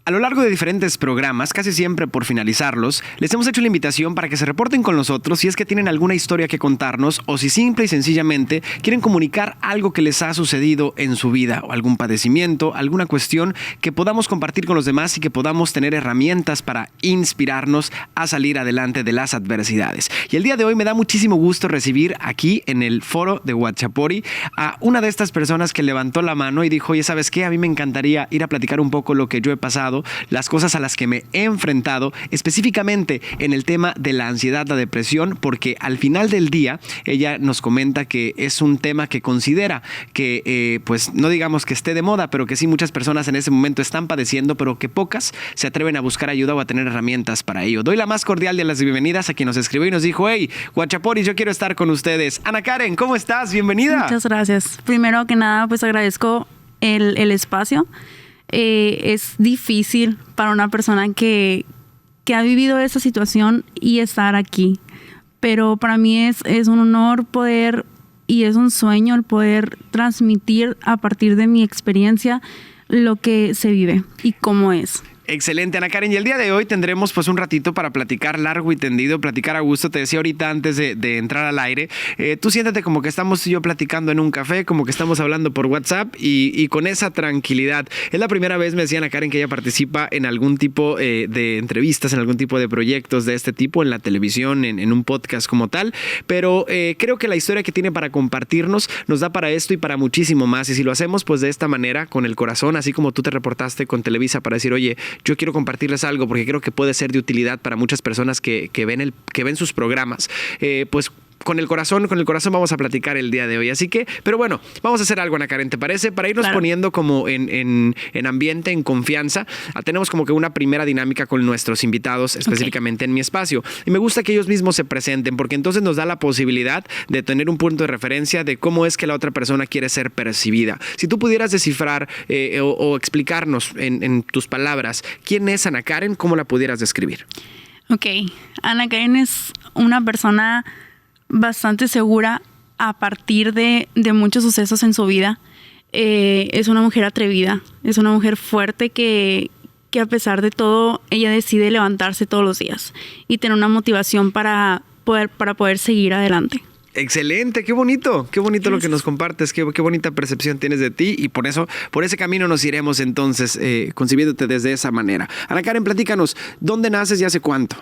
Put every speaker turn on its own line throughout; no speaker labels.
A lo largo de diferentes programas, casi siempre por finalizarlos, les hemos hecho la invitación para que se reporten con nosotros si es que tienen alguna historia que contarnos o si simple y sencillamente quieren comunicar algo que les ha sucedido en su vida o algún padecimiento, alguna cuestión que podamos compartir con los demás y que podamos tener herramientas para inspirarnos a salir adelante de las adversidades. Y el día de hoy me da muchísimo gusto recibir aquí en el foro de Huachapori a una de estas personas que levantó la mano y dijo, oye, ¿sabes qué? A mí me encantaría ir a platicar un poco lo que yo he pasado, las cosas a las que me he enfrentado, específicamente en el tema de la ansiedad, la depresión, porque al final del día ella nos comenta que es un tema que considera que, pues no digamos que esté de moda, pero que sí muchas personas en ese momento están padeciendo, pero que pocas se atreven a buscar ayuda o a tener herramientas para ello. Doy la más cordial de las bienvenidas a quien nos escribió y nos dijo, hey, Huachapori, yo quiero estar con ustedes. Ana Karen, ¿cómo estás? Bienvenida.
Muchas gracias. Primero que nada, pues agradezco el espacio. Es difícil para una persona que ha vivido esa situación y estar aquí, pero para mí es un honor poder y es un sueño el poder transmitir a partir de mi experiencia lo que se vive y cómo es.
Excelente, Ana Karen. Y el día de hoy tendremos pues un ratito para platicar largo y tendido, platicar a gusto. Te decía ahorita antes de entrar al aire, tú siéntate como que estamos yo platicando en un café, como que estamos hablando por WhatsApp y con esa tranquilidad. Es la primera vez, me decía Ana Karen, que ella participa en algún tipo de entrevistas, en algún tipo de proyectos de este tipo, en la televisión, en un podcast como tal. Pero creo que la historia que tiene para compartirnos nos da para esto y para muchísimo más. Y si lo hacemos pues de esta manera, con el corazón, así como tú te reportaste con Televisa para decir, oye, yo quiero compartirles algo porque creo que puede ser de utilidad para muchas personas que ven sus programas. Pues con el corazón vamos a platicar el día de hoy. Así que, pero bueno, vamos a hacer algo, Ana Karen, ¿te parece? Para irnos poniendo como en ambiente, en confianza, tenemos como que una primera dinámica con nuestros invitados, específicamente en mi espacio. Y me gusta que ellos mismos se presenten, porque entonces nos da la posibilidad de tener un punto de referencia de cómo es que la otra persona quiere ser percibida. Si tú pudieras descifrar o explicarnos en tus palabras, ¿quién es Ana Karen? ¿Cómo la pudieras describir?
Ok, Ana Karen es una persona bastante segura a partir de muchos sucesos en su vida. Es una mujer atrevida, es una mujer fuerte que a pesar de todo, ella decide levantarse todos los días y tener una motivación para poder seguir adelante.
Excelente, qué bonito lo que nos compartes, qué bonita percepción tienes de ti y por ese camino nos iremos entonces concibiéndote desde esa manera. Ana Karen, platícanos, ¿dónde naces y hace cuánto?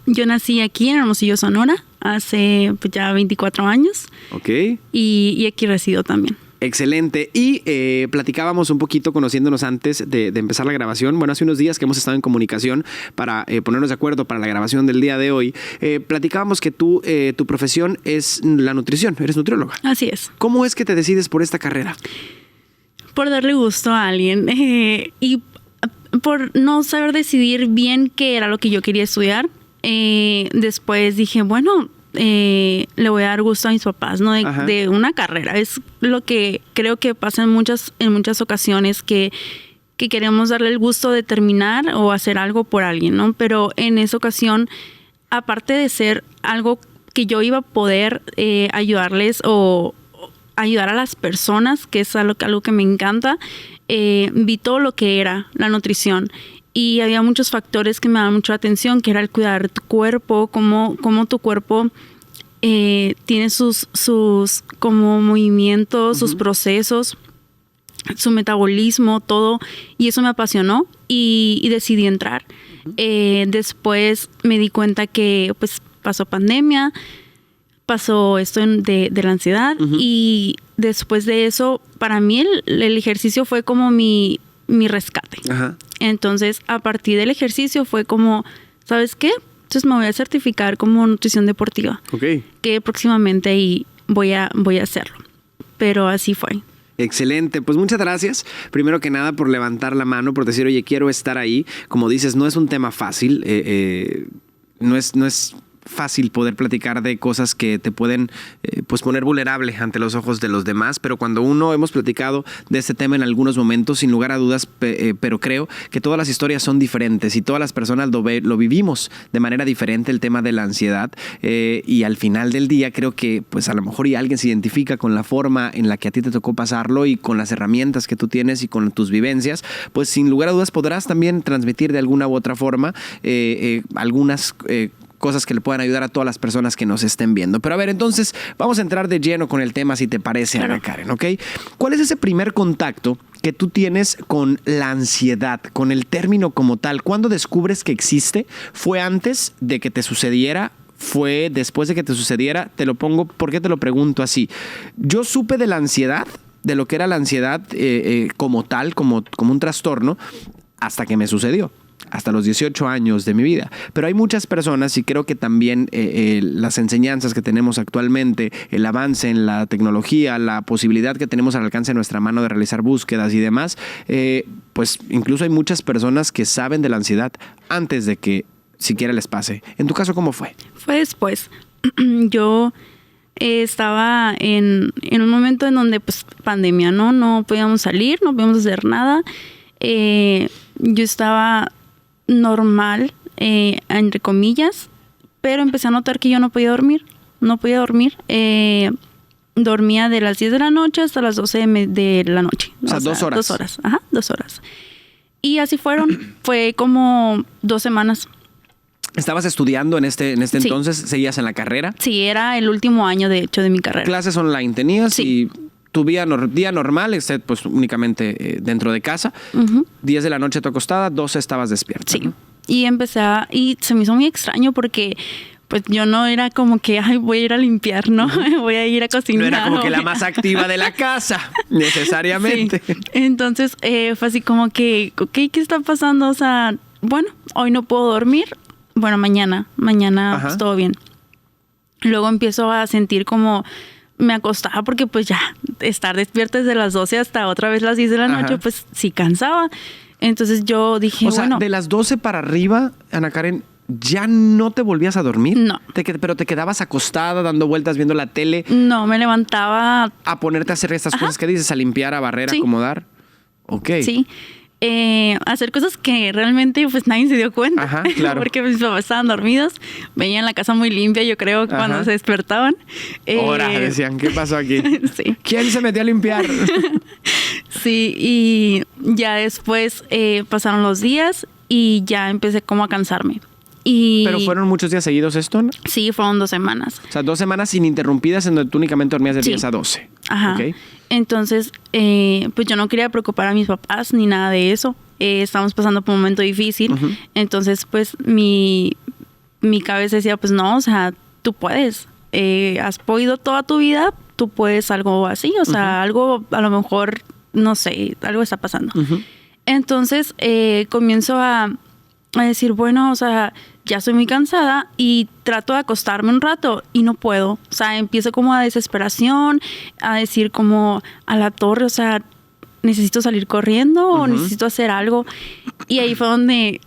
Yo nací aquí en Hermosillo, Sonora, hace pues, ya 24 años.
Ok.
Y aquí resido también.
Excelente. Y platicábamos un poquito conociéndonos antes de empezar la grabación. Bueno, hace unos días que hemos estado en comunicación para ponernos de acuerdo para la grabación del día de hoy. Platicábamos que tu profesión es la nutrición, eres nutrióloga.
Así es.
¿Cómo es que te decides por esta carrera?
Por darle gusto a alguien y por no saber decidir bien qué era lo que yo quería estudiar. Después dije, bueno, le voy a dar gusto a mis papás, ¿no? De una carrera. Es lo que creo que pasa en muchas ocasiones que queremos darle el gusto de terminar o hacer algo por alguien, ¿no? Pero en esa ocasión, aparte de ser algo que yo iba a poder ayudarles o ayudar a las personas, que es algo que me encanta, vi todo lo que era la nutrición. Y había muchos factores que me daban mucha atención, que era el cuidar tu cuerpo, cómo tu cuerpo tiene sus como movimientos, sus procesos, su metabolismo, todo. Y eso me apasionó y decidí entrar. Después me di cuenta que pues pasó pandemia, pasó esto de la ansiedad y después de eso, para mí el ejercicio fue como mi rescate. Ajá. Entonces, a partir del ejercicio fue como, ¿sabes qué? Entonces me voy a certificar como nutrición deportiva. Okay. Que próximamente ahí voy a hacerlo. Pero así fue.
Excelente, pues muchas gracias. Primero que nada por levantar la mano, por decir, oye, quiero estar ahí. Como dices, no es un tema fácil. No es fácil poder platicar de cosas que te pueden pues poner vulnerable ante los ojos de los demás, pero cuando hemos platicado de este tema en algunos momentos, sin lugar a dudas, pero creo que todas las historias son diferentes y todas las personas lo vivimos de manera diferente, el tema de la ansiedad, y al final del día creo que pues a lo mejor y alguien se identifica con la forma en la que a ti te tocó pasarlo y con las herramientas que tú tienes y con tus vivencias, pues sin lugar a dudas podrás también transmitir de alguna u otra forma algunas cosas que le puedan ayudar a todas las personas que nos estén viendo. Pero a ver, entonces vamos a entrar de lleno con el tema, si te parece, claro. Ana Karen, ¿ok? ¿Cuál es ese primer contacto que tú tienes con la ansiedad, con el término como tal? ¿Cuándo descubres que existe? ¿Fue antes de que te sucediera? ¿Fue después de que te sucediera? Te lo pongo, ¿por qué te lo pregunto así? Yo supe de la ansiedad, de lo que era la ansiedad como tal, como un trastorno, hasta que me sucedió. Hasta los 18 años de mi vida. Pero hay muchas personas, y creo que también las enseñanzas que tenemos actualmente, el avance en la tecnología, la posibilidad que tenemos al alcance de nuestra mano de realizar búsquedas y demás, pues incluso hay muchas personas que saben de la ansiedad antes de que siquiera les pase. En tu caso, ¿cómo fue?
Fue después. Yo estaba en un momento en donde, pues, pandemia, ¿no? No podíamos salir, no podíamos hacer nada. Yo estaba normal, entre comillas, pero empecé a notar que yo no podía dormir. Dormía de las 10 de la noche hasta las 12 de la noche.
O sea, 2 horas.
2 horas, ajá, 2 horas. Y así fue como 2 semanas.
¿Estabas estudiando en este sí. Entonces? ¿Seguías en la carrera?
Sí, era el último año, de hecho, de mi carrera.
¿Clases online tenías?
Sí.
Y tu día normal, pues únicamente dentro de casa. 10 de la noche tú acostada, 12 estabas despierta.
Sí.
¿No?
Y y se me hizo muy extraño porque pues yo no era como que, ay, voy a ir a limpiar, ¿no? Voy a ir a cocinar.
No era como que la más activa de la casa, necesariamente.
Sí. Entonces fue así como que, ok, ¿qué está pasando? O sea, bueno, hoy no puedo dormir. Bueno, mañana pues, todo bien. Luego empiezo a sentir como me acostaba porque pues ya estar despierta desde las 12 hasta otra vez las 10 de la noche, pues sí cansaba. Entonces yo dije,
o sea, de las 12 para arriba, Ana Karen, ¿ya no te volvías a dormir?
No.
¿Pero te quedabas acostada dando vueltas viendo la tele?
No, me levantaba.
¿A ponerte a hacer estas cosas que dices? ¿A limpiar, a barrer, a acomodar? Ok.
Sí. Hacer cosas que realmente pues nadie se dio cuenta.
Ajá, claro.
Porque mis papás estaban dormidos. Veían la casa muy limpia, yo creo, cuando se despertaban.
Ahora decían, ¿qué pasó aquí?
Sí.
¿Quién se metió a limpiar?
Sí, y ya después pasaron los días y ya empecé como a cansarme.
¿Pero fueron muchos días seguidos esto, no?
Sí, fueron 2 semanas.
O sea, 2 semanas ininterrumpidas en donde tú únicamente dormías de 10 a 12.
Ajá.
Okay.
Entonces, pues yo no quería preocupar a mis papás ni nada de eso. Estábamos pasando por un momento difícil. Entonces, pues mi cabeza decía, pues no, o sea, tú puedes. Has podido toda tu vida, tú puedes algo así. O sea, algo a lo mejor, no sé, algo está pasando. Entonces, comienzo a decir, bueno, o sea, ya estoy muy cansada y trato de acostarme un rato y no puedo. O sea, empiezo como a desesperación, a decir como a la torre, o sea, necesito salir corriendo o necesito hacer algo. Y ahí fue donde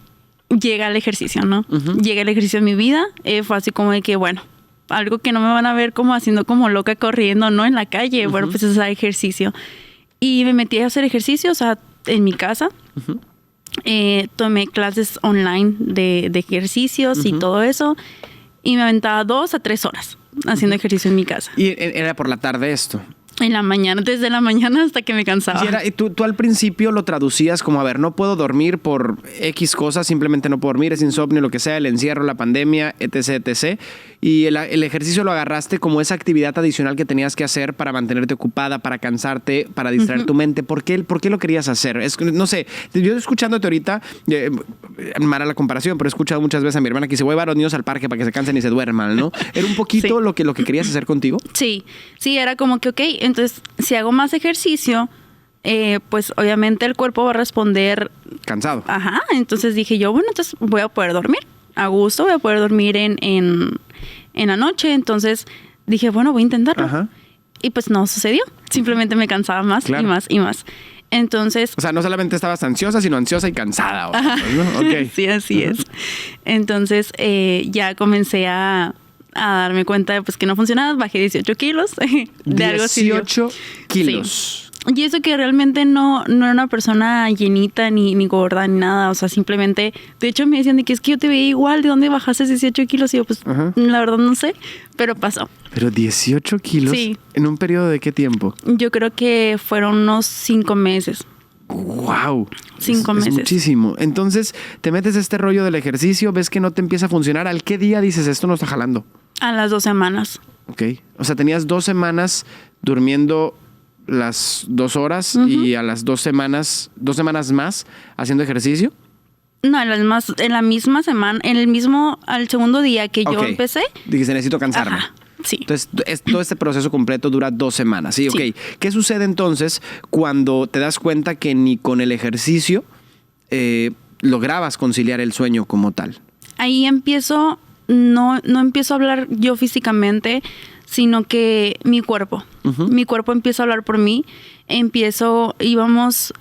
llega el ejercicio, ¿no? Llega el ejercicio en mi vida. Fue así como de que, bueno, algo que no me van a ver como haciendo como loca corriendo, ¿no? En la calle. Bueno, pues es ejercicio. Y me metí a hacer ejercicio, o sea, en mi casa. Tomé clases online de ejercicios y todo eso. Y me aventaba 2 a 3 horas haciendo ejercicio en mi casa.
¿Y era por la tarde esto?
En la mañana, desde la mañana hasta que me cansaba.
Y tú al principio lo traducías como, a ver, no puedo dormir por X cosas, simplemente no puedo dormir, es insomnio, lo que sea, el encierro, la pandemia, etc, etc. Y el ejercicio lo agarraste como esa actividad adicional que tenías que hacer para mantenerte ocupada, para cansarte, para distraer tu mente. ¿Por qué lo querías hacer? No sé, yo escuchándote ahorita, mala la comparación, pero he escuchado muchas veces a mi hermana que dice, voy a llevar a los niños al parque para que se cansen y se duerman, ¿no? ¿Era un poquito lo que querías hacer contigo?
Sí, era como que, ok, entonces si hago más ejercicio, pues obviamente el cuerpo va a responder
cansado.
Ajá, entonces dije yo, bueno, entonces voy a poder dormir a gusto, voy a poder dormir en la noche. Entonces dije, bueno, voy a intentarlo. Y pues no sucedió, simplemente me cansaba más y más y más. Entonces...
O sea, no solamente estabas ansiosa, sino ansiosa y cansada. ¿No? Okay.
Sí, así es. Entonces ya comencé a darme cuenta de pues, que no funcionaba. Bajé 18 kilos. De algo sirvió.
18 kilos.
Sí. Y eso que realmente no era una persona llenita ni gorda ni nada. O sea, simplemente... De hecho, me decían de que es que yo te veía igual. ¿De dónde bajaste 18 kilos? Y yo, pues, la verdad no sé. Pero pasó.
¿Pero 18 kilos?
Sí.
¿En un periodo de qué tiempo?
Yo creo que fueron unos 5 meses.
¡Wow!
5 meses.
Es muchísimo. Entonces, te metes este rollo del ejercicio, ves que no te empieza a funcionar. ¿Al qué día dices esto no está jalando?
A las 2 semanas.
Ok. O sea, tenías 2 semanas durmiendo las 2 horas y a las 2 semanas más haciendo ejercicio.
No, en la misma semana, al segundo día que yo empecé.
Dijiste, necesito cansarme.
Ajá, sí.
Entonces, todo este proceso completo dura 2 semanas. Sí, ok.
Sí.
¿Qué sucede entonces cuando te das cuenta que ni con el ejercicio lograbas conciliar el sueño como tal?
Ahí empiezo, no empiezo a hablar yo físicamente, sino que mi cuerpo. Mi cuerpo empieza a hablar por mí. Íbamos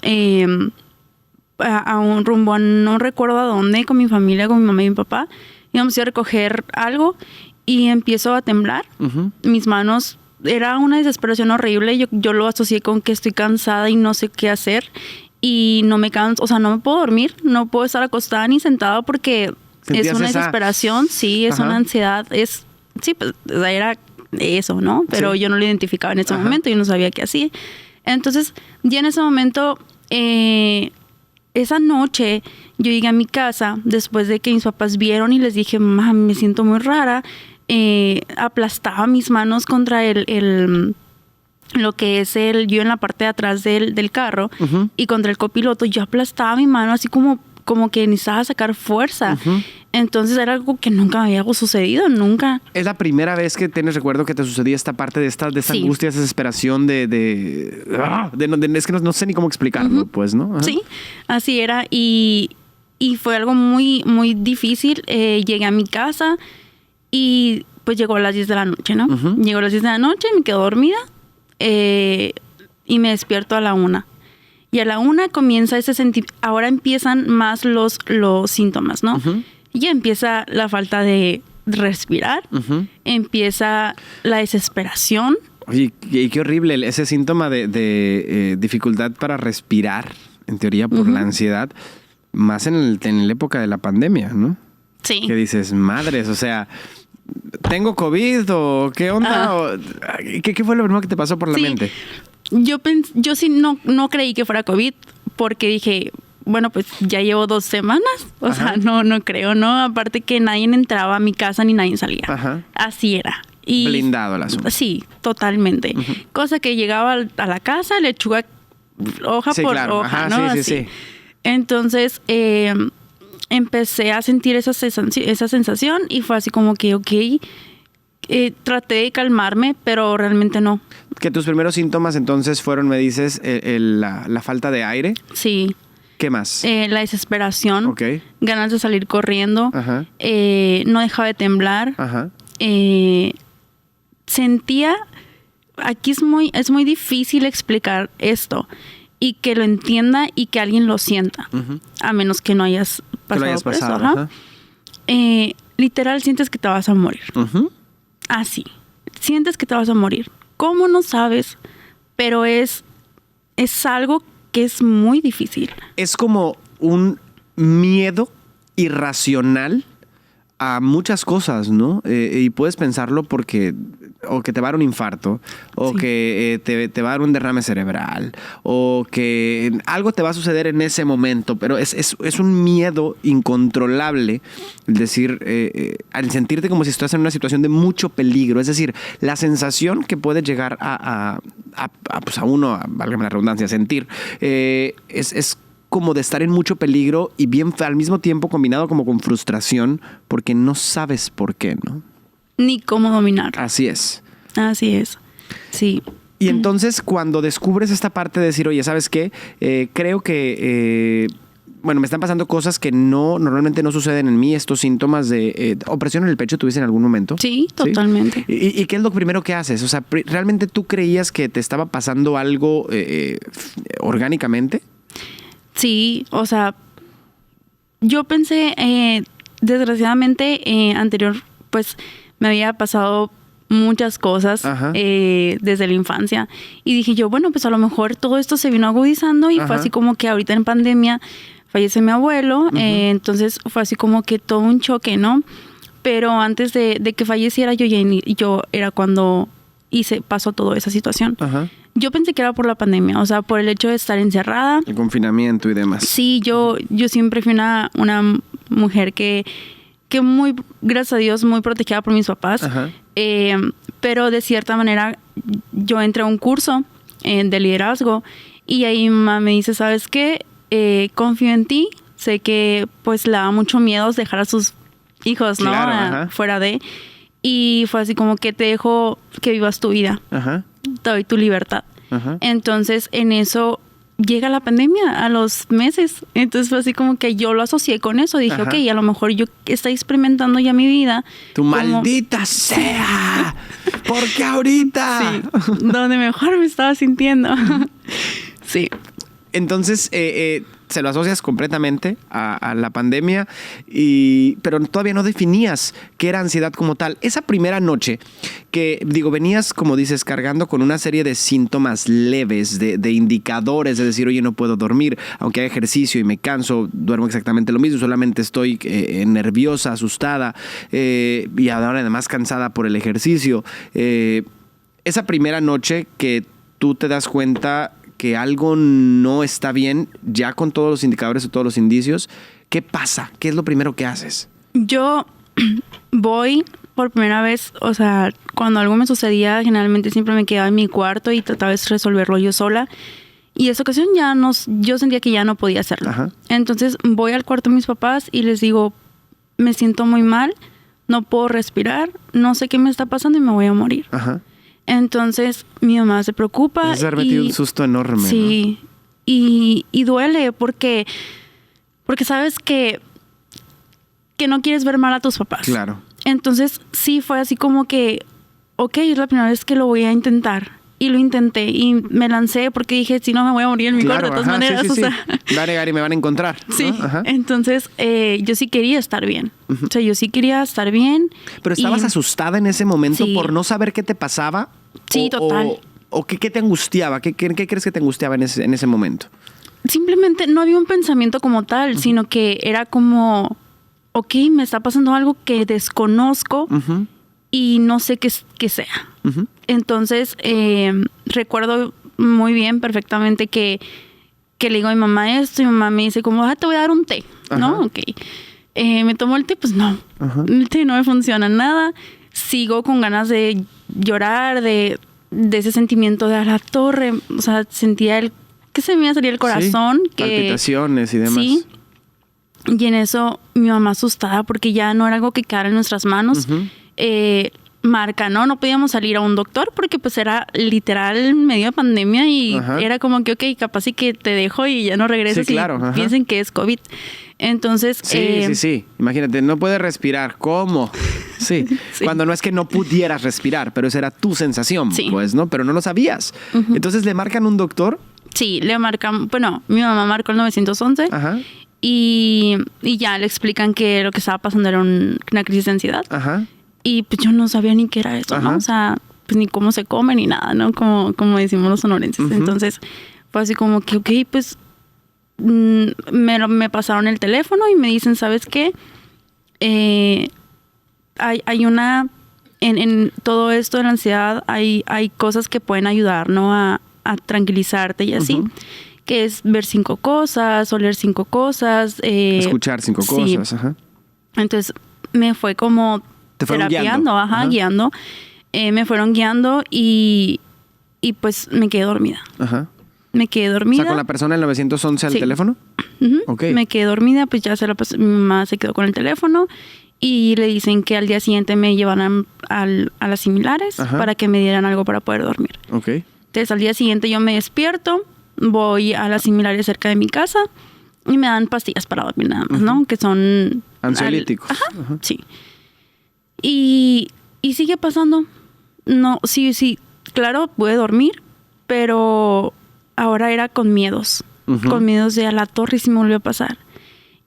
a un rumbo, no recuerdo a dónde, con mi familia, con mi mamá y mi papá. Íbamos a ir a recoger algo y empiezo a temblar. Mis manos, era una desesperación horrible. Yo lo asocié con que estoy cansada y no sé qué hacer. Y no me canso, o sea, no me puedo dormir, no puedo estar acostada ni sentada porque es una desesperación, sí, es una ansiedad, sí, pues era eso, ¿no? Pero yo no lo identificaba en ese momento, yo no sabía qué hacía. Entonces, ya en ese momento, esa noche, yo llegué a mi casa después de que mis papás vieron y les dije, mamá, me siento muy rara. Aplastaba mis manos contra lo que es yo en la parte de atrás del carro y contra el copiloto. Yo aplastaba mi mano así como que necesitaba sacar fuerza. Entonces era algo que nunca me había sucedido, nunca.
¿Es la primera vez que tienes recuerdo que te sucedía esta parte de esta angustia, esa desesperación es que no sé ni cómo explicarlo, pues, ¿no?
Sí, así era. Y fue algo muy, muy difícil. Llegué a mi casa y pues llegó a las 10 de la noche, ¿no? Llegó a las 10 de la noche, me quedo dormida y me despierto a la 1. Y a la 1 comienza ese sentimiento. Ahora empiezan más los síntomas, ¿no? Ya empieza la falta de respirar, empieza la desesperación.
Oye, y qué horrible ese síntoma de dificultad para respirar, en teoría por la ansiedad, más en la época de la pandemia, ¿no?
Sí.
Que dices, madres, o sea, ¿tengo COVID o qué onda? ¿Qué fue lo primero que te pasó por la mente?
Yo sí no creí que fuera COVID porque dije, bueno, pues ya llevo 2 semanas. O sea, no creo, ¿no? Aparte que nadie entraba a mi casa ni nadie salía. Así era. Y
blindado el asunto.
Sí, totalmente. Cosa que llegaba a la casa, lechuga hoja por hoja, ¿no?
Sí.
Entonces, empecé a sentir esa sensación y fue así como que, traté de calmarme, pero realmente no.
Que tus primeros síntomas entonces fueron, me dices, la falta de aire.
Sí.
¿Qué más?
La desesperación. Ganas de salir corriendo. No dejaba de temblar. Sentía... Aquí es muy difícil explicar esto y que lo entienda y que alguien lo sienta. A menos que no hayas pasado por eso. Literal, sientes que te vas a morir. Así. Sientes que te vas a morir. ¿Cómo? No sabes, pero es algo que es muy difícil.
Es como un miedo irracional a muchas cosas, ¿no? Y puedes pensarlo porque o que te va a dar un infarto, o que te va a dar un derrame cerebral, o que algo te va a suceder en ese momento, pero es un miedo incontrolable, es decir, al sentirte como si estás en una situación de mucho peligro, es decir, la sensación que puede llegar pues a uno, válgame la redundancia, sentir, es como de estar en mucho peligro y bien al mismo tiempo combinado como con frustración porque no sabes por qué, ¿no?
Ni cómo dominar.
Así es.
Así es, sí.
Y entonces cuando descubres esta parte de decir, oye, ¿sabes qué? Creo que bueno, me están pasando cosas que normalmente no suceden en mí, estos síntomas de opresión en el pecho, ¿tuviste en algún momento?
Sí, totalmente.
¿Y qué es lo primero que haces? O sea, ¿realmente tú creías que te estaba pasando algo orgánicamente?
Sí, o sea, yo pensé, desgraciadamente, anterior, pues me había pasado muchas cosas desde la infancia y dije yo, bueno, pues a lo mejor todo esto se vino agudizando y fue así como que ahorita en pandemia fallece mi abuelo, entonces fue así como que todo un choque, ¿no? Pero antes de que falleciera yo era cuando pasó toda esa situación. Yo pensé que era por la pandemia, o sea, por el hecho de estar encerrada.
El confinamiento y demás.
Sí, yo siempre fui una mujer que muy, gracias a Dios, muy protegida por mis papás. Pero de cierta manera yo entré a un curso de liderazgo y ahí mi mamá me dice, ¿sabes qué? Confío en ti. Sé que pues le da mucho miedo dejar a sus hijos, ¿no?
Claro,
fuera de... Y fue así como que te dejo que vivas tu vida. Te doy tu libertad. Entonces, en eso llega la pandemia a los meses. Entonces fue así como que yo lo asocié con eso. Dije, ok, a lo mejor yo estoy experimentando ya mi vida.
¡Tu maldita sea! ¿Por qué ahorita?
Sí, donde mejor me estaba sintiendo. Sí.
Entonces, se lo asocias completamente a la pandemia, pero todavía no definías qué era ansiedad como tal. Esa primera noche que, venías, como dices, cargando con una serie de síntomas leves, de indicadores, de decir, oye, no puedo dormir, aunque haga ejercicio y me canso, duermo exactamente lo mismo, solamente estoy nerviosa, asustada, y ahora además cansada por el ejercicio. Esa primera noche que tú te das cuenta que algo no está bien, ya con todos los indicadores o todos los indicios, ¿qué pasa? ¿Qué es lo primero que haces?
Yo voy por primera vez, o sea, cuando algo me sucedía, generalmente siempre me quedaba en mi cuarto y trataba de resolverlo yo sola. Y esa ocasión yo sentía que ya no podía hacerlo. Entonces voy al cuarto de mis papás y les digo, me siento muy mal, no puedo respirar, no sé qué me está pasando y me voy a morir. Entonces mi mamá se preocupa.
Es haber metido un susto enorme.
Sí, ¿no? Y duele porque sabes que no quieres ver mal a tus papás.
Claro.
Entonces sí fue así como que, ok, es la primera vez que lo voy a intentar. Y lo intenté y me lancé porque dije, si no me voy a morir en mi cuarto de todas maneras.
Sí.
O sea.
Gary, me van a encontrar.
Sí,
¿no?
Entonces yo sí quería estar bien. O sea, yo sí quería estar bien.
Pero estabas asustada en ese momento por no saber qué te pasaba.
Sí, total.
¿O qué te angustiaba? ¿Qué crees que te angustiaba en ese momento?
Simplemente no había un pensamiento como tal, sino que era como, ok, me está pasando algo que desconozco y no sé qué sea. Entonces, recuerdo muy bien, perfectamente que le digo a mi mamá esto y mi mamá me dice como, te voy a dar un té, ¿no? Ok. Me tomo el té, pues no. El té no me funciona nada. Sigo con ganas de llorar, de ese sentimiento de a la torre. O sea, sentía que se me iba a salir el corazón.
Sí, palpitaciones y demás.
Sí. Y en eso mi mamá asustada porque ya no era algo que quedara en nuestras manos. Marca, ¿no? No podíamos salir a un doctor porque pues era literal en medio de pandemia y era como que, ok, capaz y que te dejo y ya no regresas y piensen que es COVID. Entonces...
Sí. Imagínate, no puedes respirar. ¿Cómo? Sí. Cuando no es que no pudieras respirar, pero esa era tu sensación, pues, ¿no? Pero no lo sabías. Entonces, ¿le marcan un doctor?
Sí, le marcan... Bueno, mi mamá marcó el 911 y ya le explican que lo que estaba pasando era una crisis de ansiedad. Y pues yo no sabía ni qué era eso, ¿no? O sea, pues ni cómo se come ni nada, ¿no? Como decimos los sonorenses. Entonces, fue así como que, ok, pues me pasaron el teléfono y me dicen, ¿sabes qué? Hay una... En todo esto de la ansiedad hay cosas que pueden ayudar, ¿no? A tranquilizarte y así. Que es ver 5 cosas, oler 5 cosas.
Escuchar 5 cosas,
Entonces, me fue como...
Te fueron
guiando. Guiando. Me fueron guiando y pues me quedé dormida. Me quedé dormida.
O sea, con la persona del 911 al teléfono.
Me quedé dormida, pues ya mi mamá se quedó con el teléfono y le dicen que al día siguiente me llevaran a las similares para que me dieran algo para poder dormir. Entonces al día siguiente yo me despierto, voy a las similares cerca de mi casa y me dan pastillas para dormir nada más, ¿no? Que son...
Ansiolíticos.
Ajá, sí. Y sigue pasando. No, sí, claro, pude dormir, pero ahora era con miedos. Con miedos de a la torre si me volvió a pasar.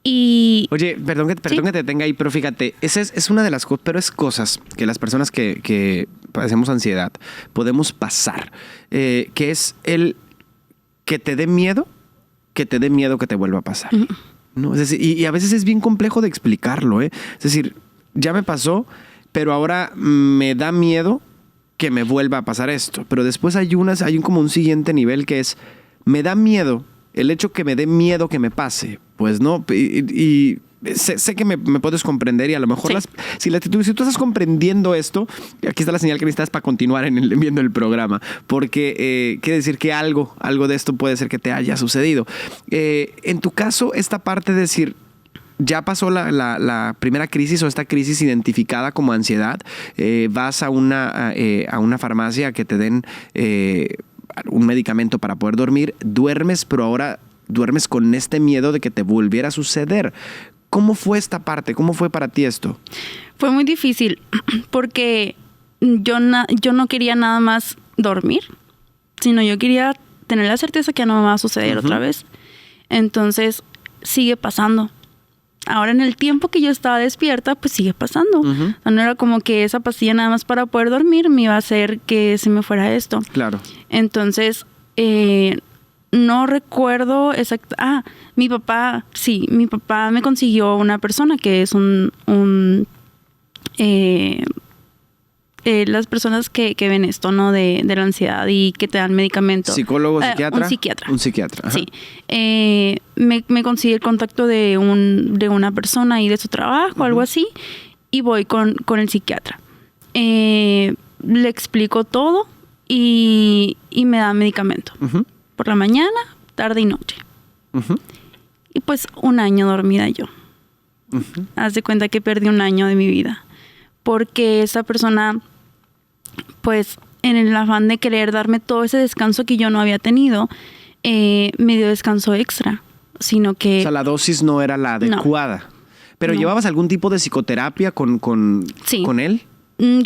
Y...
Oye, perdón que te tenga ahí, pero fíjate, esa es una de las peores cosas que las personas que padecemos ansiedad podemos pasar, que es el que te dé miedo que te vuelva a pasar. ¿No? Es decir, y a veces es bien complejo de explicarlo, ¿eh? Es decir, ya me pasó, pero ahora me da miedo que me vuelva a pasar esto. Pero después hay como un siguiente nivel que es, me da miedo el hecho que me dé miedo que me pase. Pues no, y sé que me puedes comprender y a lo mejor si tú estás comprendiendo esto, aquí está la señal que necesitas para continuar viendo el programa, porque quiere decir que algo de esto puede ser que te haya sucedido. En tu caso, esta parte de decir, ya pasó la primera crisis o esta crisis identificada como ansiedad, vas a una farmacia que te den un medicamento para poder dormir, duermes, pero ahora duermes con este miedo de que te volviera a suceder. ¿Cómo fue esta parte? ¿Cómo fue para ti esto?
Fue muy difícil porque yo no quería nada más dormir, sino yo quería tener la certeza que ya no me va a suceder otra vez. Entonces, sigue pasando. Ahora, en el tiempo que yo estaba despierta, pues sigue pasando. O sea, no era como que esa pastilla nada más para poder dormir me iba a hacer que se me fuera esto.
Claro.
Entonces, no recuerdo exacto. Mi papá me consiguió una persona que es las personas que ven esto, ¿no? De la ansiedad y que te dan medicamentos.
¿Psicólogo, psiquiatra?
Un psiquiatra.
Ajá.
Sí. Me consigue el contacto de una persona y de su trabajo, algo así, y voy con el psiquiatra. Le explico todo y me da medicamento. Por la mañana, tarde y noche. Y pues 1 año dormida yo. Haz de cuenta que perdí 1 año de mi vida. Porque esa persona, pues en el afán de querer darme todo ese descanso que yo no había tenido, me dio descanso extra. Sino que...
O sea, la dosis no era la adecuada. No. ¿Pero llevabas algún tipo de psicoterapia con él?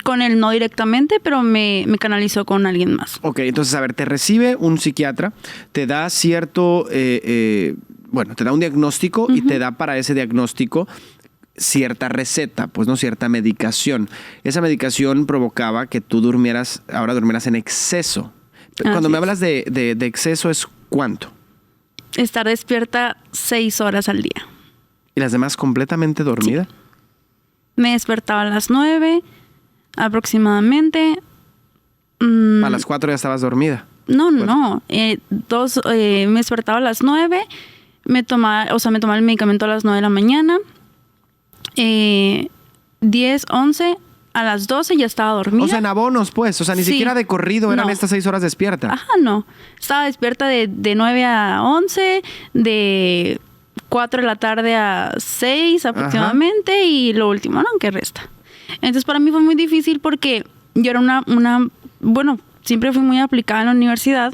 Con él no directamente, pero me canalizó con alguien más.
Ok, entonces, a ver, te recibe un psiquiatra, te da cierto, te da un diagnóstico y te da para ese diagnóstico cierta receta, pues no, cierta medicación. Esa medicación provocaba que tú durmieras en exceso. Cuando me hablas de exceso, ¿es cuánto?
Estar despierta 6 horas al día.
¿Y las demás completamente dormida?
Sí. Me despertaba a las 9 aproximadamente.
A las 4 ya estabas dormida.
No. Me despertaba a las 9. Me tomaba el medicamento a las 9 de la mañana. 10, 11, a las 12 ya estaba dormida.
O sea, en abonos, pues. O sea, ni siquiera de corrido eran estas 6 horas despierta.
Ajá, no. Estaba despierta de 9 a 11, de 4 de la tarde a 6 aproximadamente, y lo último, ¿no? Que resta. Entonces, para mí fue muy difícil porque yo era siempre fui muy aplicada en la universidad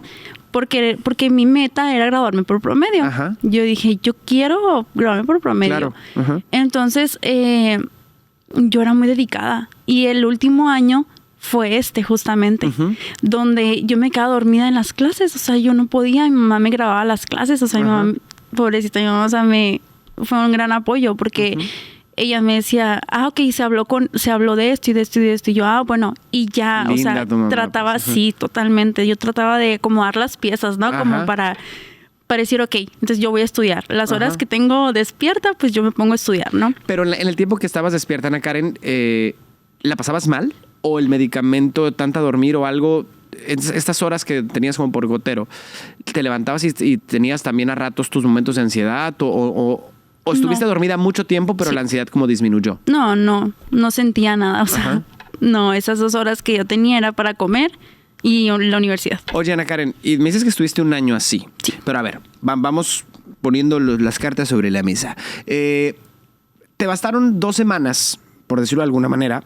porque mi meta era graduarme por promedio.
Ajá.
Yo dije, yo quiero graduarme por promedio.
Claro.
Entonces, yo era muy dedicada. Y el último año fue justamente, donde yo me quedaba dormida en las clases. O sea, yo no podía, mi mamá me grababa las clases. O sea, mi mamá, pobrecita, mi mamá, o sea, fue un gran apoyo porque... Ella me decía, ok, se habló de esto y de esto y de esto. Y yo, bueno, y ya,
linda,
o sea,
mamá,
trataba,
pues,
sí, totalmente. Yo trataba de acomodar las piezas, ¿no? Como para decir, ok, entonces yo voy a estudiar. Las horas que tengo despierta, pues yo me pongo a estudiar, ¿no?
Pero en el tiempo que estabas despierta, Ana Karen, ¿la pasabas mal? ¿O el medicamento, tanta dormir o algo, estas horas que tenías como por gotero, te levantabas y tenías también a ratos tus momentos de ansiedad ¿O estuviste dormida mucho tiempo, pero la ansiedad como disminuyó?
No sentía nada. O sea, no, esas 2 horas que yo tenía era para comer y la universidad.
Oye, Ana Karen, y me dices que estuviste 1 año así.
Sí.
Pero a ver, vamos poniendo las cartas sobre la mesa. Te bastaron 2 semanas por decirlo de alguna manera,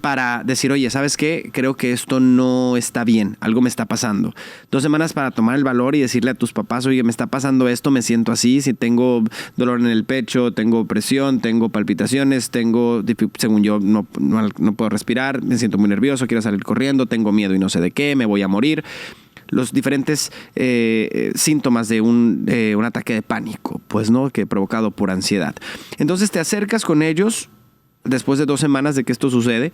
para decir, oye, ¿sabes qué? Creo que esto no está bien, algo me está pasando. 2 semanas para tomar el valor y decirle a tus papás, oye, me está pasando esto, me siento así, si tengo dolor en el pecho, tengo presión, tengo palpitaciones, según yo, no puedo respirar, me siento muy nervioso, quiero salir corriendo, tengo miedo y no sé de qué, me voy a morir. Los diferentes síntomas de un ataque de pánico, pues, ¿no? Que provocado por ansiedad. Entonces te acercas con ellos después de 2 semanas de que esto sucede,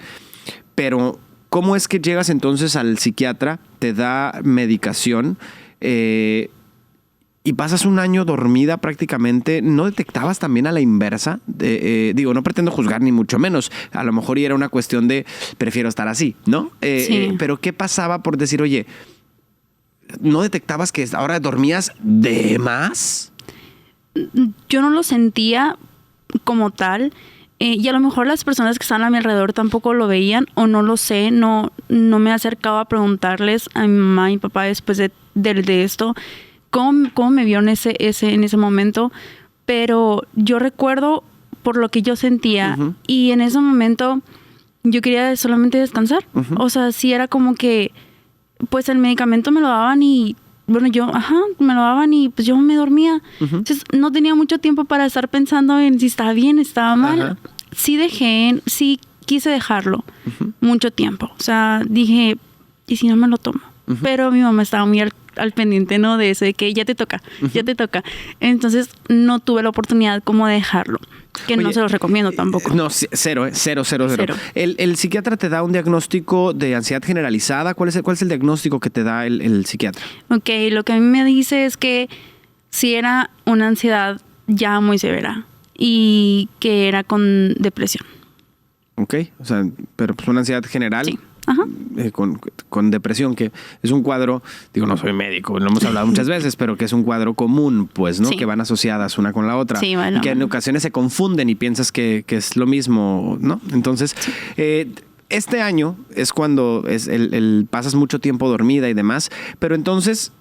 pero ¿cómo es que llegas entonces al psiquiatra? Te da medicación y pasas un año dormida prácticamente. ¿No detectabas también a la inversa? No pretendo juzgar ni mucho menos. A lo mejor era una cuestión de prefiero estar así, ¿no?
Sí.
Pero ¿qué pasaba por decir, oye, ¿no detectabas que ahora dormías de más?
Yo no lo sentía como tal. Y a lo mejor las personas que estaban a mi alrededor tampoco lo veían, o no lo sé, no me acercaba a preguntarles a mi mamá y mi papá después de esto cómo me vio en ese momento. Pero yo recuerdo por lo que yo sentía, uh-huh. Y en ese momento yo quería solamente descansar. Uh-huh. O sea, sí era como que pues el medicamento me lo daban y bueno, me lo daban y pues yo me dormía. Uh-huh. Entonces no tenía mucho tiempo para estar pensando en si estaba bien, estaba mal. Uh-huh. Sí quise dejarlo, uh-huh. Mucho tiempo. O sea, dije, ¿y si no me lo tomo? Uh-huh. Pero mi mamá estaba muy al pendiente, ¿no? De eso, de que ya te toca. Entonces no tuve la oportunidad como de dejarlo. Que no se los recomiendo tampoco.
No, cero. El psiquiatra te da un diagnóstico de ansiedad generalizada. ¿Cuál es el diagnóstico que te da el psiquiatra?
Ok, lo que a mí me dice es que sí era una ansiedad ya muy severa y que era con depresión.
Ok, o sea, pero pues una ansiedad general.
Sí. Ajá.
Con depresión, que es un cuadro, no soy médico, lo hemos hablado muchas veces, pero que es un cuadro común, pues, ¿no? Sí. Que van asociadas una con la otra.
Sí, bueno.
Y que en ocasiones se confunden y piensas que es lo mismo, ¿no? Entonces, sí. Este año es cuando pasas mucho tiempo dormida y demás, pero entonces,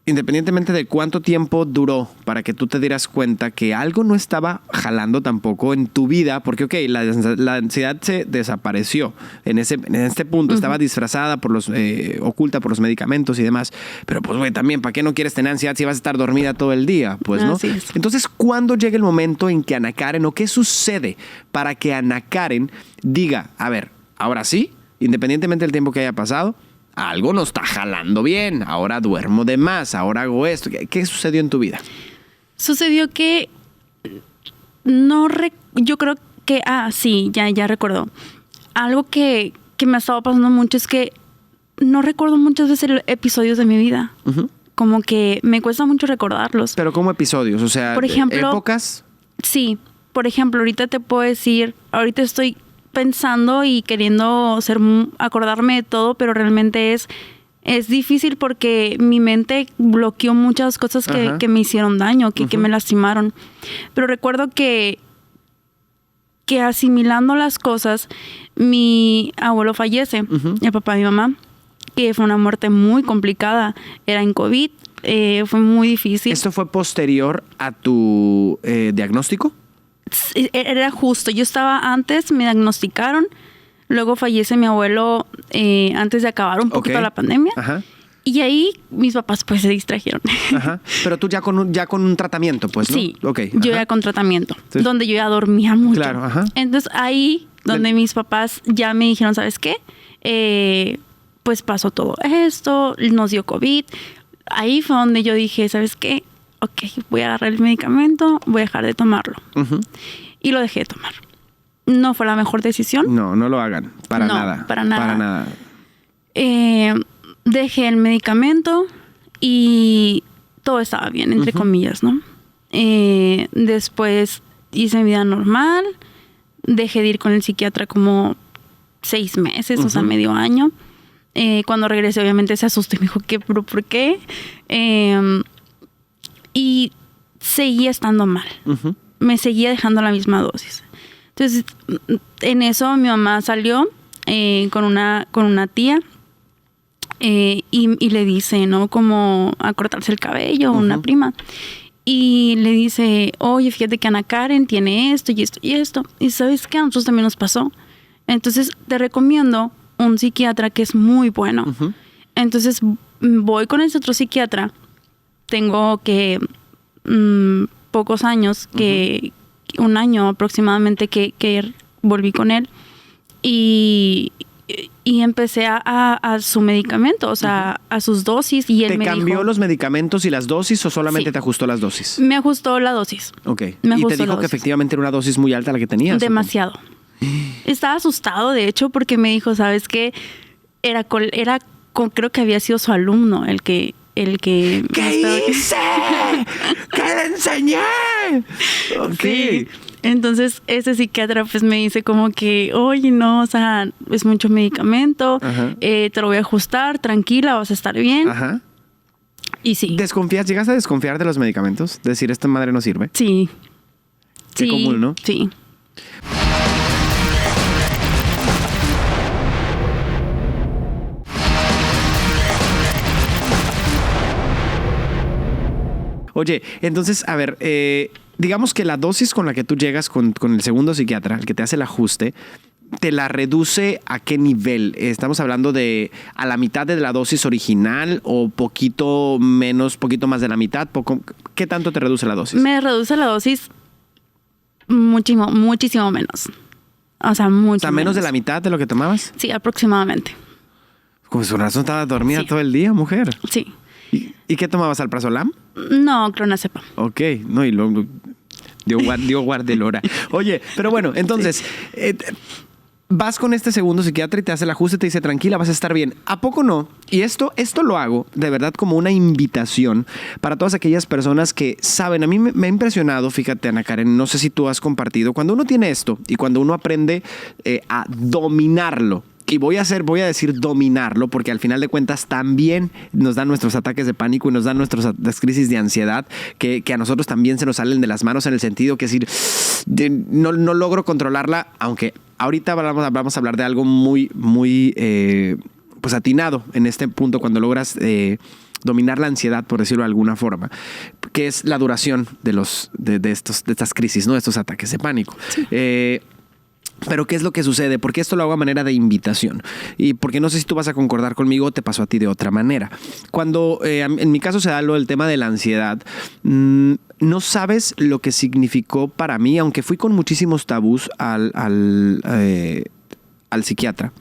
independientemente de cuánto tiempo duró para que tú te dieras cuenta que algo no estaba jalando tampoco en tu vida, porque la ansiedad se desapareció en este punto, uh-huh. Estaba disfrazada oculta por los medicamentos y demás, pero pues güey, también, ¿para qué no quieres tener ansiedad si vas a estar dormida todo el día? Pues, ¿no? Entonces, ¿cuándo llega el momento en que Ana Karen, o qué sucede para que Ana Karen diga, a ver, ahora sí, independientemente del tiempo que haya pasado, algo no está jalando bien, ahora duermo de más, ahora hago esto? ¿Qué sucedió en tu vida?
Sucedió que yo creo que, sí, ya recuerdo. Algo que me ha estado pasando mucho es que no recuerdo muchas veces episodios de mi vida. Uh-huh. Como que me cuesta mucho recordarlos.
¿Pero cómo episodios? O sea,
por ejemplo,
¿épocas?
Sí, por ejemplo, ahorita te puedo decir, ahorita estoy pensando y queriendo acordarme de todo, pero realmente es difícil porque mi mente bloqueó muchas cosas que me hicieron daño, que me lastimaron. Pero recuerdo que asimilando las cosas, mi abuelo fallece, uh-huh. El papá de mi mamá, que fue una muerte muy complicada, era en COVID, fue muy difícil.
¿Esto fue posterior a tu diagnóstico?
Era justo, yo estaba antes, me diagnosticaron, luego fallece mi abuelo antes de acabar un poquito la pandemia. Ajá. Y ahí mis papás pues se distrajeron.
Ajá. Pero tú ya con un tratamiento, pues, ¿no?
Sí,
okay.
Yo ya con tratamiento, sí. Donde yo ya dormía mucho.
Claro, ajá.
Entonces ahí donde mis papás ya me dijeron, ¿sabes qué? Pues pasó todo esto, nos dio COVID. Ahí fue donde yo dije, ¿sabes qué? Ok, voy a agarrar el medicamento, voy a dejar de tomarlo. Uh-huh. Y lo dejé de tomar. No fue la mejor decisión.
No lo hagan. Para nada.
Para nada. Dejé el medicamento y todo estaba bien, entre uh-huh. comillas, ¿no? Después hice mi vida normal. Dejé de ir con el psiquiatra como 6 meses, uh-huh. O sea, medio año. Cuando regresé, obviamente, se asustó y me dijo, ¿por qué? Y seguía estando mal. Uh-huh. Me seguía dejando la misma dosis. Entonces, en eso mi mamá salió con una tía y le dice, ¿no? Como a cortarse el cabello, uh-huh. Una prima. y le dice, oye, fíjate que Ana Karen tiene esto y esto y esto. Y ¿sabes qué? A nosotros también nos pasó. Entonces, te recomiendo un psiquiatra que es muy bueno. Uh-huh. Entonces, voy con ese otro psiquiatra. Tengo que pocos años, que un año aproximadamente que volví con él. Y empecé a su medicamento, o sea, a sus dosis. Y él
¿Te cambió los medicamentos y las dosis o solamente te ajustó las dosis?
Me ajustó la dosis.
Ok. ¿Y te dijo que efectivamente era una dosis muy alta la que tenías?
Demasiado. Estaba asustado, de hecho, porque me dijo, ¿sabes qué? Creo que había sido su alumno el que
¿Qué hice? ¿Qué le enseñé? Ok.
Sí. Entonces, ese psiquiatra pues me dice como que, oye, no, o sea, es mucho medicamento, te lo voy a ajustar, tranquila, vas a estar bien. Ajá. Y sí.
¿Desconfías? ¿Llegas a desconfiar de los medicamentos? Decir, esta madre no sirve.
Sí.
Qué común, ¿no?
Sí.
Oye, entonces, a ver, digamos que la dosis con la que tú llegas con el segundo psiquiatra, el que te hace el ajuste, ¿te la reduce a qué nivel? ¿Estamos hablando de a la mitad de la dosis original o poquito menos, poquito más de la mitad? ¿Qué tanto te reduce la dosis?
Me reduce la dosis muchísimo menos. O sea, mucho.
O sea, menos de la mitad de lo que tomabas.
Sí, aproximadamente.
Con su razón estaba dormida todo el día, mujer.
Sí.
¿Y qué tomabas? ¿Alprazolam?
No, clonazepam.
Ok, no, y luego dio guardelora. Oye, pero bueno, entonces, vas con este segundo psiquiatra y te hace el ajuste y te dice, tranquila, vas a estar bien. ¿A poco no? Y esto lo hago de verdad como una invitación para todas aquellas personas que saben. A mí me ha impresionado, fíjate, Ana Karen, no sé si tú has compartido, cuando uno tiene esto y cuando uno aprende a dominarlo. Y voy a decir dominarlo, porque al final de cuentas también nos dan nuestros ataques de pánico y nos dan las crisis de ansiedad que a nosotros también se nos salen de las manos, en el sentido que decir, no logro controlarla, aunque ahorita vamos a hablar de algo muy, muy pues atinado en este punto cuando logras dominar la ansiedad, por decirlo de alguna forma, que es la duración de estas crisis, ¿no? De estos ataques de pánico. Sí. Pero ¿qué es lo que sucede? Porque esto lo hago a manera de invitación. Y porque no sé si tú vas a concordar conmigo o te pasó a ti de otra manera. Cuando en mi caso se da el tema de la ansiedad, no sabes lo que significó para mí, aunque fui con muchísimos tabús al psiquiatra.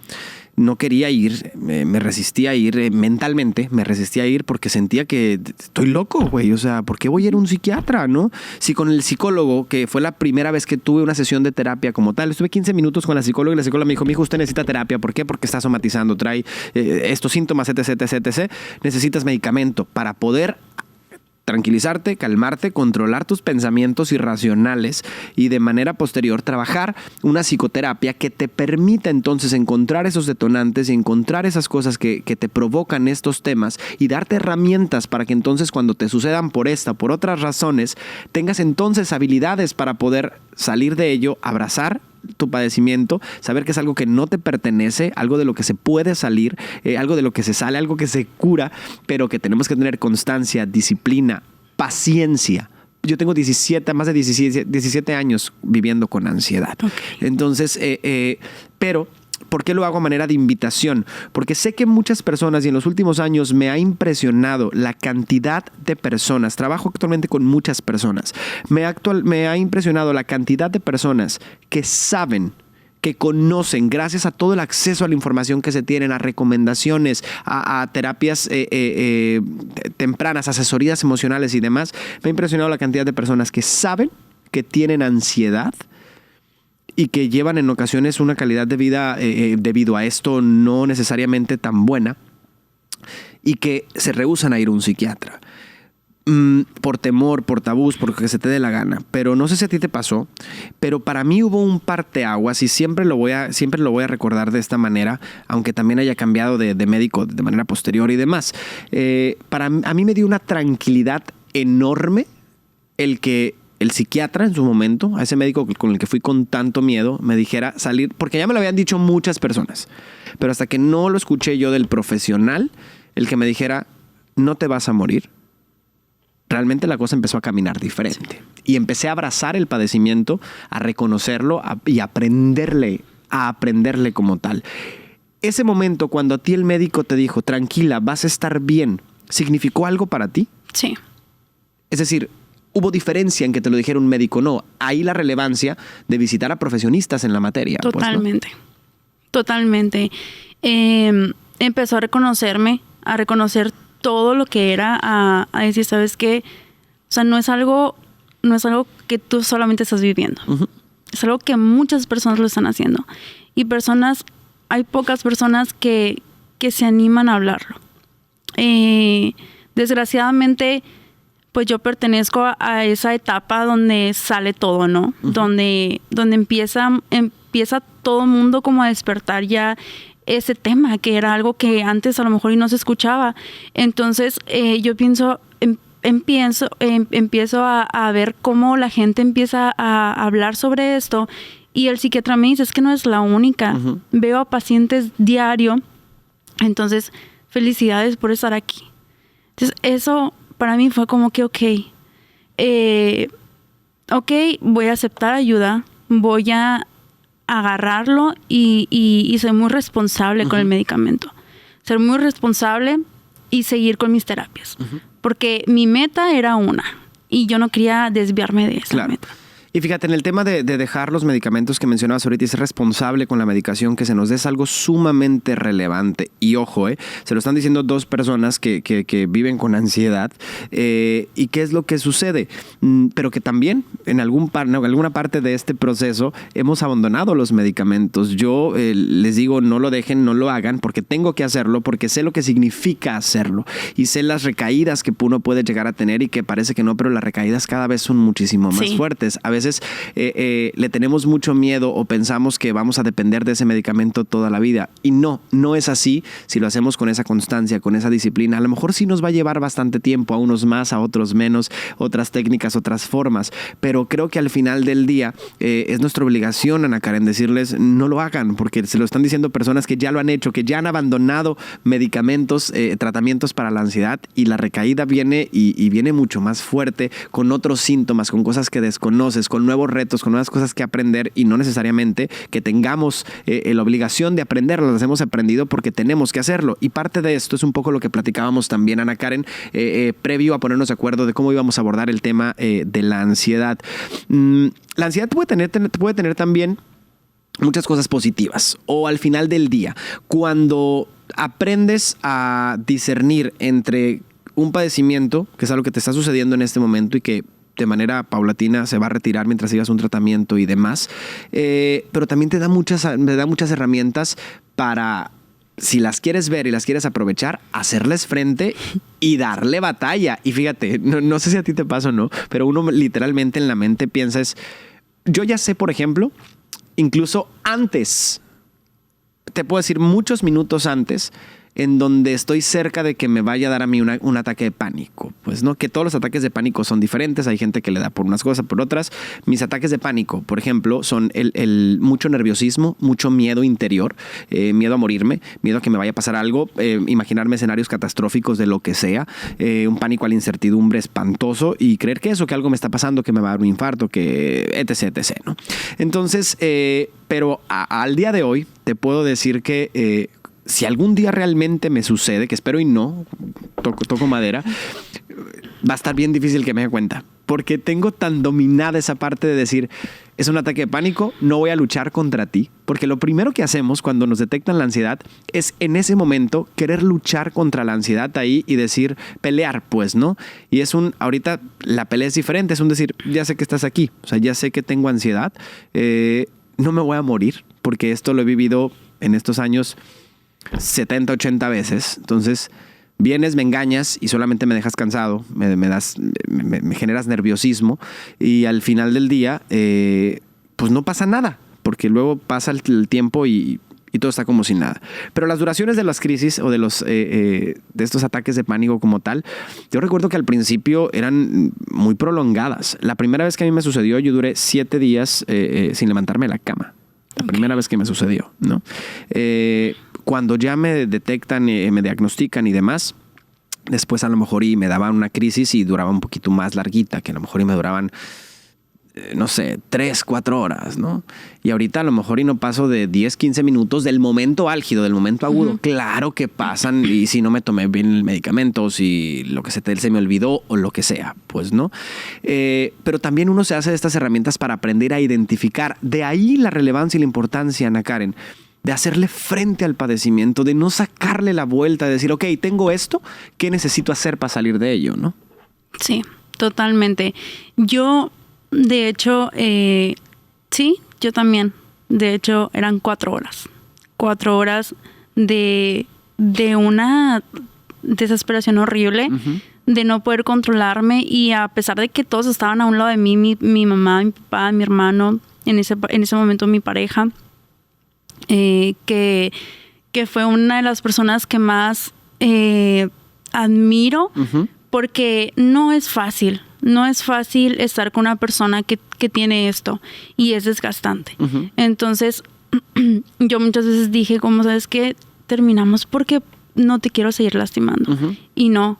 No quería ir, me resistía a ir mentalmente, me resistía a ir porque sentía que estoy loco, güey. O sea, ¿por qué voy a ir a un psiquiatra, no? Si con el psicólogo, que fue la primera vez que tuve una sesión de terapia como tal, estuve 15 minutos con la psicóloga y la psicóloga me dijo, mijo, usted necesita terapia. ¿Por qué? Porque está somatizando, trae estos síntomas, etc. Necesitas medicamento para poder tranquilizarte, calmarte, controlar tus pensamientos irracionales y de manera posterior trabajar una psicoterapia que te permita entonces encontrar esos detonantes y encontrar esas cosas que te provocan estos temas y darte herramientas para que entonces cuando te sucedan por otras razones, tengas entonces habilidades para poder salir de ello, abrazar tu padecimiento, saber que es algo que no te pertenece, algo de lo que se puede salir, algo de lo que se sale, algo que se cura, pero que tenemos que tener constancia, disciplina, paciencia. Yo tengo más de 17 años viviendo con ansiedad. Okay. Entonces, pero ¿por qué lo hago a manera de invitación? Porque sé que muchas personas, y en los últimos años me ha impresionado la cantidad de personas, trabajo actualmente con muchas personas, me ha impresionado la cantidad de personas que saben, que conocen, gracias a todo el acceso a la información que se tienen, a recomendaciones, a terapias tempranas, asesorías emocionales y demás. Me ha impresionado la cantidad de personas que saben que tienen ansiedad y que llevan en ocasiones una calidad de vida debido a esto no necesariamente tan buena y que se rehúsan a ir a un psiquiatra. Por temor, por tabús, porque se te dé la gana. Pero no sé si a ti te pasó, pero para mí hubo un parteaguas y siempre lo voy a recordar de esta manera, aunque también haya cambiado de médico de manera posterior y demás. A mí me dio una tranquilidad enorme el que el psiquiatra en su momento, a ese médico con el que fui con tanto miedo, me dijera salir, porque ya me lo habían dicho muchas personas, pero hasta que no lo escuché yo del profesional, el que me dijera, no te vas a morir, realmente la cosa empezó a caminar diferente. Y empecé a abrazar el padecimiento, a reconocerlo y a aprenderle como tal. Ese momento cuando a ti el médico te dijo, tranquila, vas a estar bien, ¿significó algo para ti?
Sí.
Es decir, ¿hubo diferencia en que te lo dijera un médico o no? Ahí la relevancia de visitar a profesionistas en la materia.
Totalmente.
Pues, ¿no?
Totalmente. Empezó a reconocerme, a reconocer todo lo que era, a decir, ¿sabes qué? O sea, no es algo que tú solamente estás viviendo. Uh-huh. Es algo que muchas personas lo están haciendo. Y hay pocas personas que se animan a hablarlo. Desgraciadamente, pues yo pertenezco a esa etapa donde sale todo, ¿no? Uh-huh. Donde empieza todo mundo como a despertar ya ese tema, que era algo que antes a lo mejor y no se escuchaba. Entonces, yo empiezo a ver cómo la gente empieza a hablar sobre esto, y el psiquiatra me dice, es que no es la única. Uh-huh. Veo a pacientes diario. Entonces, felicidades por estar aquí. Entonces, eso para mí fue como que, voy a aceptar ayuda, voy a agarrarlo y ser muy responsable uh-huh. con el medicamento. Ser muy responsable y seguir con mis terapias. Uh-huh. Porque mi meta era una, y yo no quería desviarme de esa meta.
Y fíjate, en el tema de dejar los medicamentos que mencionabas ahorita y ser responsable con la medicación que se nos dé es algo sumamente relevante. Y ojo, se lo están diciendo dos personas que viven con ansiedad. ¿Y qué es lo que sucede? Pero que también en alguna parte de este proceso hemos abandonado los medicamentos. Yo les digo, no lo dejen, no lo hagan, porque tengo que hacerlo, porque sé lo que significa hacerlo. Y sé las recaídas que uno puede llegar a tener, y que parece que no, pero las recaídas cada vez son muchísimo más fuertes. A veces le tenemos mucho miedo o pensamos que vamos a depender de ese medicamento toda la vida. Y no es así si lo hacemos con esa constancia, con esa disciplina. A lo mejor sí nos va a llevar bastante tiempo, a unos más, a otros menos, otras técnicas, otras formas. Pero creo que al final del día es nuestra obligación, Ana Karen, decirles no lo hagan, porque se lo están diciendo personas que ya lo han hecho, que ya han abandonado medicamentos, tratamientos para la ansiedad, y la recaída viene y viene mucho más fuerte, con otros síntomas, con cosas que desconoces, con nuevos retos, con nuevas cosas que aprender, y no necesariamente que tengamos la obligación de aprenderlas. Las hemos aprendido porque tenemos que hacerlo. Y parte de esto es un poco lo que platicábamos también, Ana Karen, previo a ponernos de acuerdo de cómo íbamos a abordar el tema de la ansiedad. La ansiedad puede tener también muchas cosas positivas, o al final del día, cuando aprendes a discernir entre un padecimiento, que es algo que te está sucediendo en este momento y que de manera paulatina se va a retirar mientras sigas un tratamiento y demás, pero también te da muchas herramientas para, si las quieres ver y las quieres aprovechar, hacerles frente y darle batalla. Y fíjate, no sé si a ti te pasa o no, pero uno literalmente en la mente piensa yo ya sé, por ejemplo, incluso antes, te puedo decir muchos minutos antes, en donde estoy cerca de que me vaya a dar a mí un ataque de pánico. Pues no, que todos los ataques de pánico son diferentes. Hay gente que le da por unas cosas, por otras. Mis ataques de pánico, por ejemplo, son el mucho nerviosismo, mucho miedo interior, miedo a morirme, miedo a que me vaya a pasar algo, imaginarme escenarios catastróficos de lo que sea, un pánico a la incertidumbre espantoso, y creer que algo me está pasando, que me va a dar un infarto, que etc, ¿no? Entonces, pero al día de hoy te puedo decir que si algún día realmente me sucede, que espero y no, toco madera, va a estar bien difícil que me dé cuenta, porque tengo tan dominada esa parte de decir, es un ataque de pánico, no voy a luchar contra ti, porque lo primero que hacemos cuando nos detectan la ansiedad es en ese momento querer luchar contra la ansiedad ahí y decir, pelear, pues, ¿no? Y ahorita la pelea es diferente, es un decir, ya sé que estás aquí, o sea, ya sé que tengo ansiedad, no me voy a morir, porque esto lo he vivido en estos años 70, 80 veces. Entonces vienes, me engañas y solamente me dejas cansado, me generas nerviosismo, y al final del día pues no pasa nada, porque luego pasa el tiempo y todo está como si nada. Pero las duraciones de las crisis o de estos ataques de pánico como tal, yo recuerdo que al principio eran muy prolongadas. La primera vez que a mí me sucedió, yo duré 7 días sin levantarme de la cama. La primera vez que me sucedió, ¿no? Cuando ya me detectan, me diagnostican y demás, Después a lo mejor y me daban una crisis y duraba un poquito más larguita, que a lo mejor y me duraban, no sé, 3, 4 horas, ¿no? Y ahorita a lo mejor y no paso de 10, 15 minutos del momento álgido, del momento agudo. Claro que pasan, y si no me tomé bien el medicamento, si lo que se me olvidó o lo que sea, pues no. Pero también uno se hace de estas herramientas para aprender a identificar. De ahí la relevancia y la importancia, Ana Karen, de hacerle frente al padecimiento, de no sacarle la vuelta, de decir, ok, tengo esto, ¿qué necesito hacer para salir de ello, no?
Sí, totalmente. Yo, de hecho, sí, yo también. De hecho, eran 4 horas. 4 horas de una desesperación horrible, de no poder controlarme, y a pesar de que todos estaban a un lado de mí, mi mamá, mi papá, mi hermano, en ese momento mi pareja, que fue una de las personas que más admiro, porque no es fácil estar con una persona que tiene esto, y es desgastante. Entonces, yo muchas veces dije, como sabes que terminamos porque no te quiero seguir lastimando. Y no.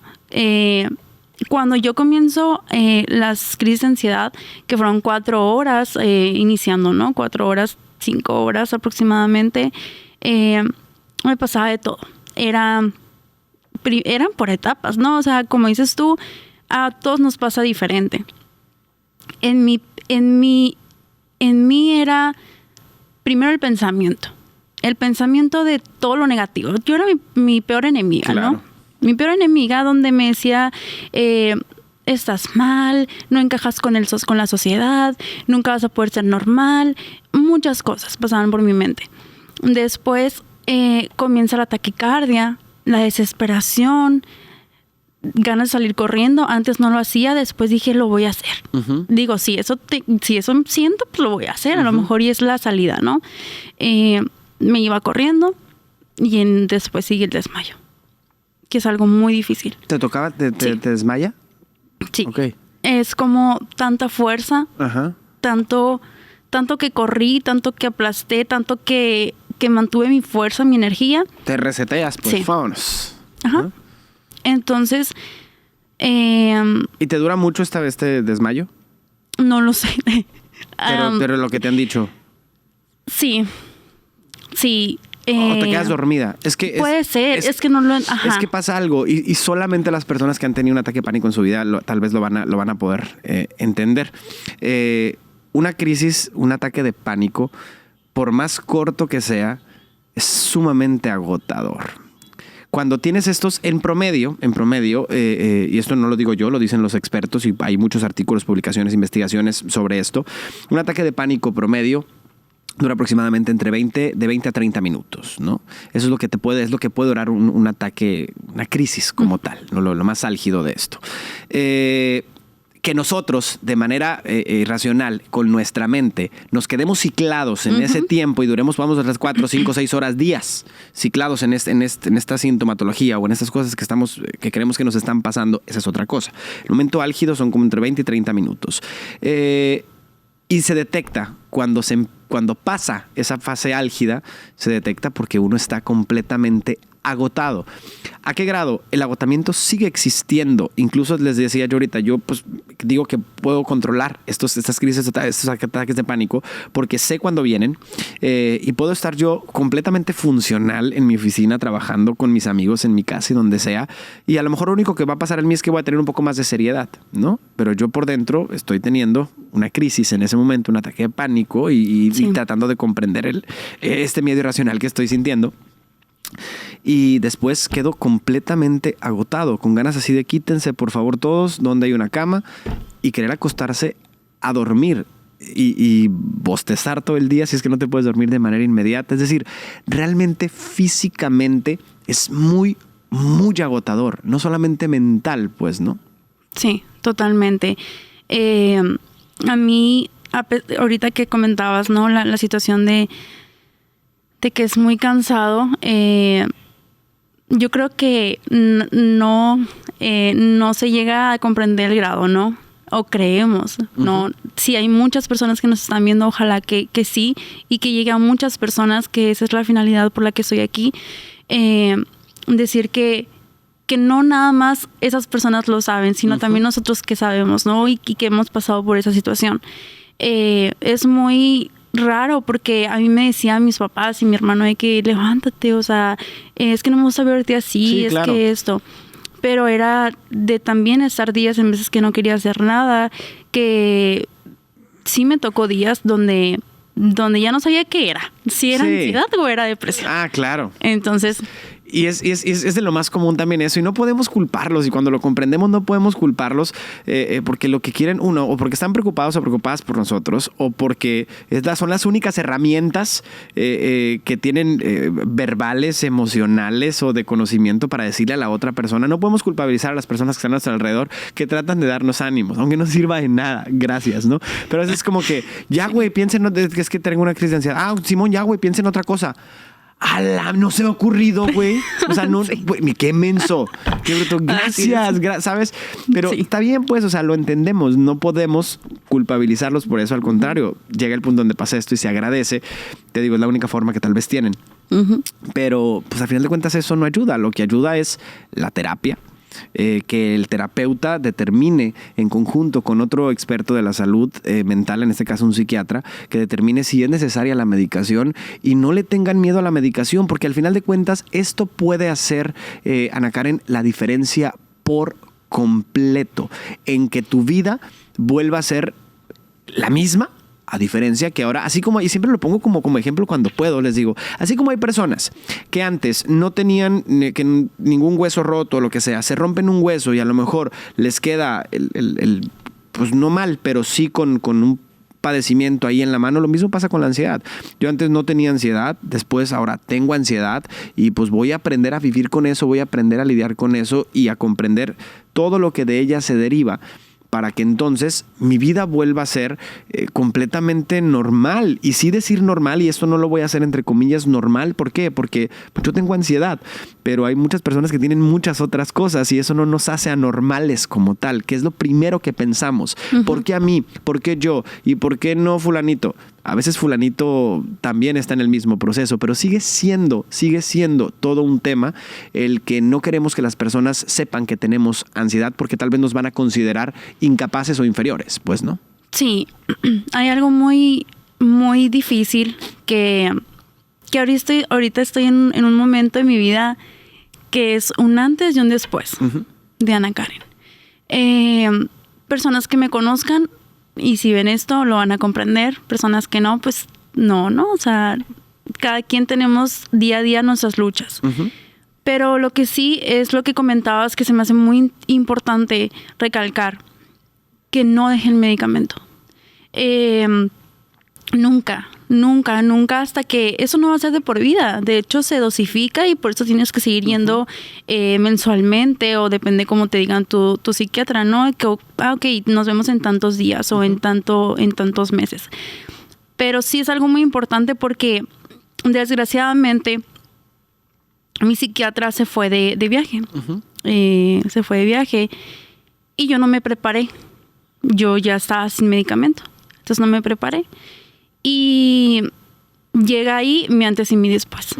Cuando yo comienzo las crisis de ansiedad, que fueron 4 horas iniciando, ¿no? 4 horas, 5 horas aproximadamente, me pasaba de todo. Eran por etapas, ¿no? O sea, como dices tú, a todos nos pasa diferente. En mí era primero el pensamiento de todo lo negativo. Yo era mi peor enemiga, claro, ¿no? Mi peor enemiga, donde me decía, estás mal, no encajas con la sociedad, nunca vas a poder ser normal. Muchas cosas pasaban por mi mente. Después comienza la taquicardia, la desesperación, ganas de salir corriendo. Antes no lo hacía, después dije, lo voy a hacer. Digo, si eso siento, pues lo voy a hacer. A lo mejor y es la salida, ¿no? Me iba corriendo y después sigue el desmayo, que es algo muy difícil.
¿Te tocaba? ¿Te desmaya?
Sí.
Okay.
Es como tanta fuerza, tanto que corrí, tanto que aplasté, tanto que mantuve mi fuerza, mi energía.
Te reseteas, pues,
sí.
Vámonos.
Entonces...
¿Y te dura mucho este desmayo?
No lo sé.
Pero lo que te han dicho.
Sí.
O te quedas dormida. Es que
puede ser, es que no lo... Ajá.
Es que pasa algo, y solamente las personas que han tenido un ataque de pánico en su vida tal vez lo van a poder entender. Una crisis, un ataque de pánico, por más corto que sea, es sumamente agotador. Cuando tienes estos, en promedio, y esto no lo digo yo, lo dicen los expertos, y hay muchos artículos, publicaciones, investigaciones sobre esto, un ataque de pánico promedio dura aproximadamente de 20 a 30 minutos, ¿no? Eso es lo que es lo que puede durar un ataque, una crisis como tal, ¿no? Lo más álgido de esto. Que nosotros, de manera irracional, con nuestra mente, nos quedemos ciclados en ese tiempo y vamos a las 4, 5, 6 horas, días, ciclados en esta sintomatología o en estas cosas que creemos que nos están pasando, esa es otra cosa. El momento álgido son como entre 20 y 30 minutos. Y se detecta cuando pasa esa fase álgida, se detecta porque uno está completamente agotado. ¿A qué grado? El agotamiento sigue existiendo. Incluso les decía yo ahorita, yo pues digo que puedo controlar estas crisis, estos ataques de pánico, porque sé cuándo vienen, y puedo estar yo completamente funcional en mi oficina, trabajando con mis amigos en mi casa y donde sea, y a lo mejor lo único que va a pasar en mí es que voy a tener un poco más de seriedad, ¿no? Pero yo por dentro estoy teniendo una crisis en ese momento, un ataque de pánico, y tratando de comprender este miedo irracional que estoy sintiendo. Y después quedo completamente agotado, con ganas así de quítense por favor todos donde hay una cama, y querer acostarse a dormir y bostezar todo el día si es que no te puedes dormir de manera inmediata. Es decir, realmente físicamente es muy, muy agotador, no solamente mental, pues, ¿no? Sí,
totalmente. A mí, ahorita que comentabas, ¿no? La situación de que es muy cansado, yo creo que no se llega a comprender el grado, ¿no? O creemos, ¿no? Sí, hay muchas personas que nos están viendo, ojalá que sí, y que llegue a muchas personas, que esa es la finalidad por la que estoy aquí. Decir que que no nada más esas personas lo saben, sino también nosotros que sabemos, ¿no? Y que hemos pasado por esa situación. Es muy raro porque a mí me decían mis papás y mi hermano de que levántate, o sea, es que no me gusta verte así,
Sí,
es
claro.
que esto. Pero era de también estar días en veces que no quería hacer nada, que sí me tocó días donde ya no sabía qué era, si era
Sí.
ansiedad o era depresión.
Ah, claro.
Entonces,
Y es de lo más común también eso, y no podemos culparlos, y cuando lo comprendemos no podemos culparlos porque lo que quieren, uno, o porque están preocupados o preocupadas por nosotros, o porque son las únicas herramientas que tienen verbales, emocionales o de conocimiento para decirle a la otra persona. No podemos culpabilizar a las personas que están a nuestro alrededor, que tratan de darnos ánimos, aunque no sirva de nada, gracias, ¿no? Pero a veces es como que, ya güey, piensen, es que tengo una crisis de ansiedad. Ah, Simón, ya güey, piensa en otra cosa. ¡Ala! No se me ha ocurrido, güey. O sea, no,
Sí.
güey, qué menso. Qué bruto. Gracias, ¿sabes? Pero
Sí.
está bien, pues, o sea, lo entendemos. No podemos culpabilizarlos por eso. Al contrario, llega el punto donde pasa esto y se agradece. Te digo, es la única forma que tal vez tienen. Pero, pues, al final de cuentas, eso no ayuda. Lo que ayuda es la terapia. Que el terapeuta determine en conjunto con otro experto de la salud mental, en este caso un psiquiatra, que determine si es necesaria la medicación y no le tengan miedo a la medicación, porque al final de cuentas esto puede hacer, Ana Karen, la diferencia por completo en que tu vida vuelva a ser la misma. A diferencia que ahora, así como, y siempre lo pongo como ejemplo cuando puedo, les digo, así como hay personas que antes no tenían ningún hueso roto o lo que sea, se rompen un hueso y a lo mejor les queda pues no mal, pero sí con un padecimiento ahí en la mano. Lo mismo pasa con la ansiedad. Yo antes no tenía ansiedad, después ahora tengo ansiedad y pues voy a aprender a vivir con eso, voy a aprender a lidiar con eso y a comprender todo lo que de ella se deriva, para que entonces mi vida vuelva a ser completamente normal. Y sí decir normal, y esto no lo voy a hacer entre comillas normal. ¿Por qué? Porque pues, yo tengo ansiedad, pero hay muchas personas que tienen muchas otras cosas y eso no nos hace anormales como tal, que es lo primero que pensamos. ¿Por qué a mí? ¿Por qué yo? ¿Y por qué no fulanito? A veces fulanito también está en el mismo proceso, pero sigue siendo todo un tema el que no queremos que las personas sepan que tenemos ansiedad porque tal vez nos van a considerar incapaces o inferiores, pues, ¿no?
sí, hay algo muy, muy difícil que ahorita estoy en un momento de mi vida que es un antes y un después de Ana Karen. Personas que me conozcan y si ven esto lo van a comprender. Personas que no, pues no, o sea, cada quien tenemos día a día nuestras luchas. Pero lo que sí es lo que comentabas que se me hace muy importante recalcar, que no dejen medicamento. Nunca hasta que eso no va a ser de por vida. De hecho, se dosifica y por eso tienes que seguir yendo mensualmente o depende cómo te digan tu psiquiatra, ¿no? Que, ok, nos vemos en tantos días o en tantos meses. Pero sí es algo muy importante porque desgraciadamente mi psiquiatra se fue de viaje. Se fue de viaje y yo no me preparé. Yo ya estaba sin medicamento, entonces no me preparé. Y llega ahí mi antes y mi después.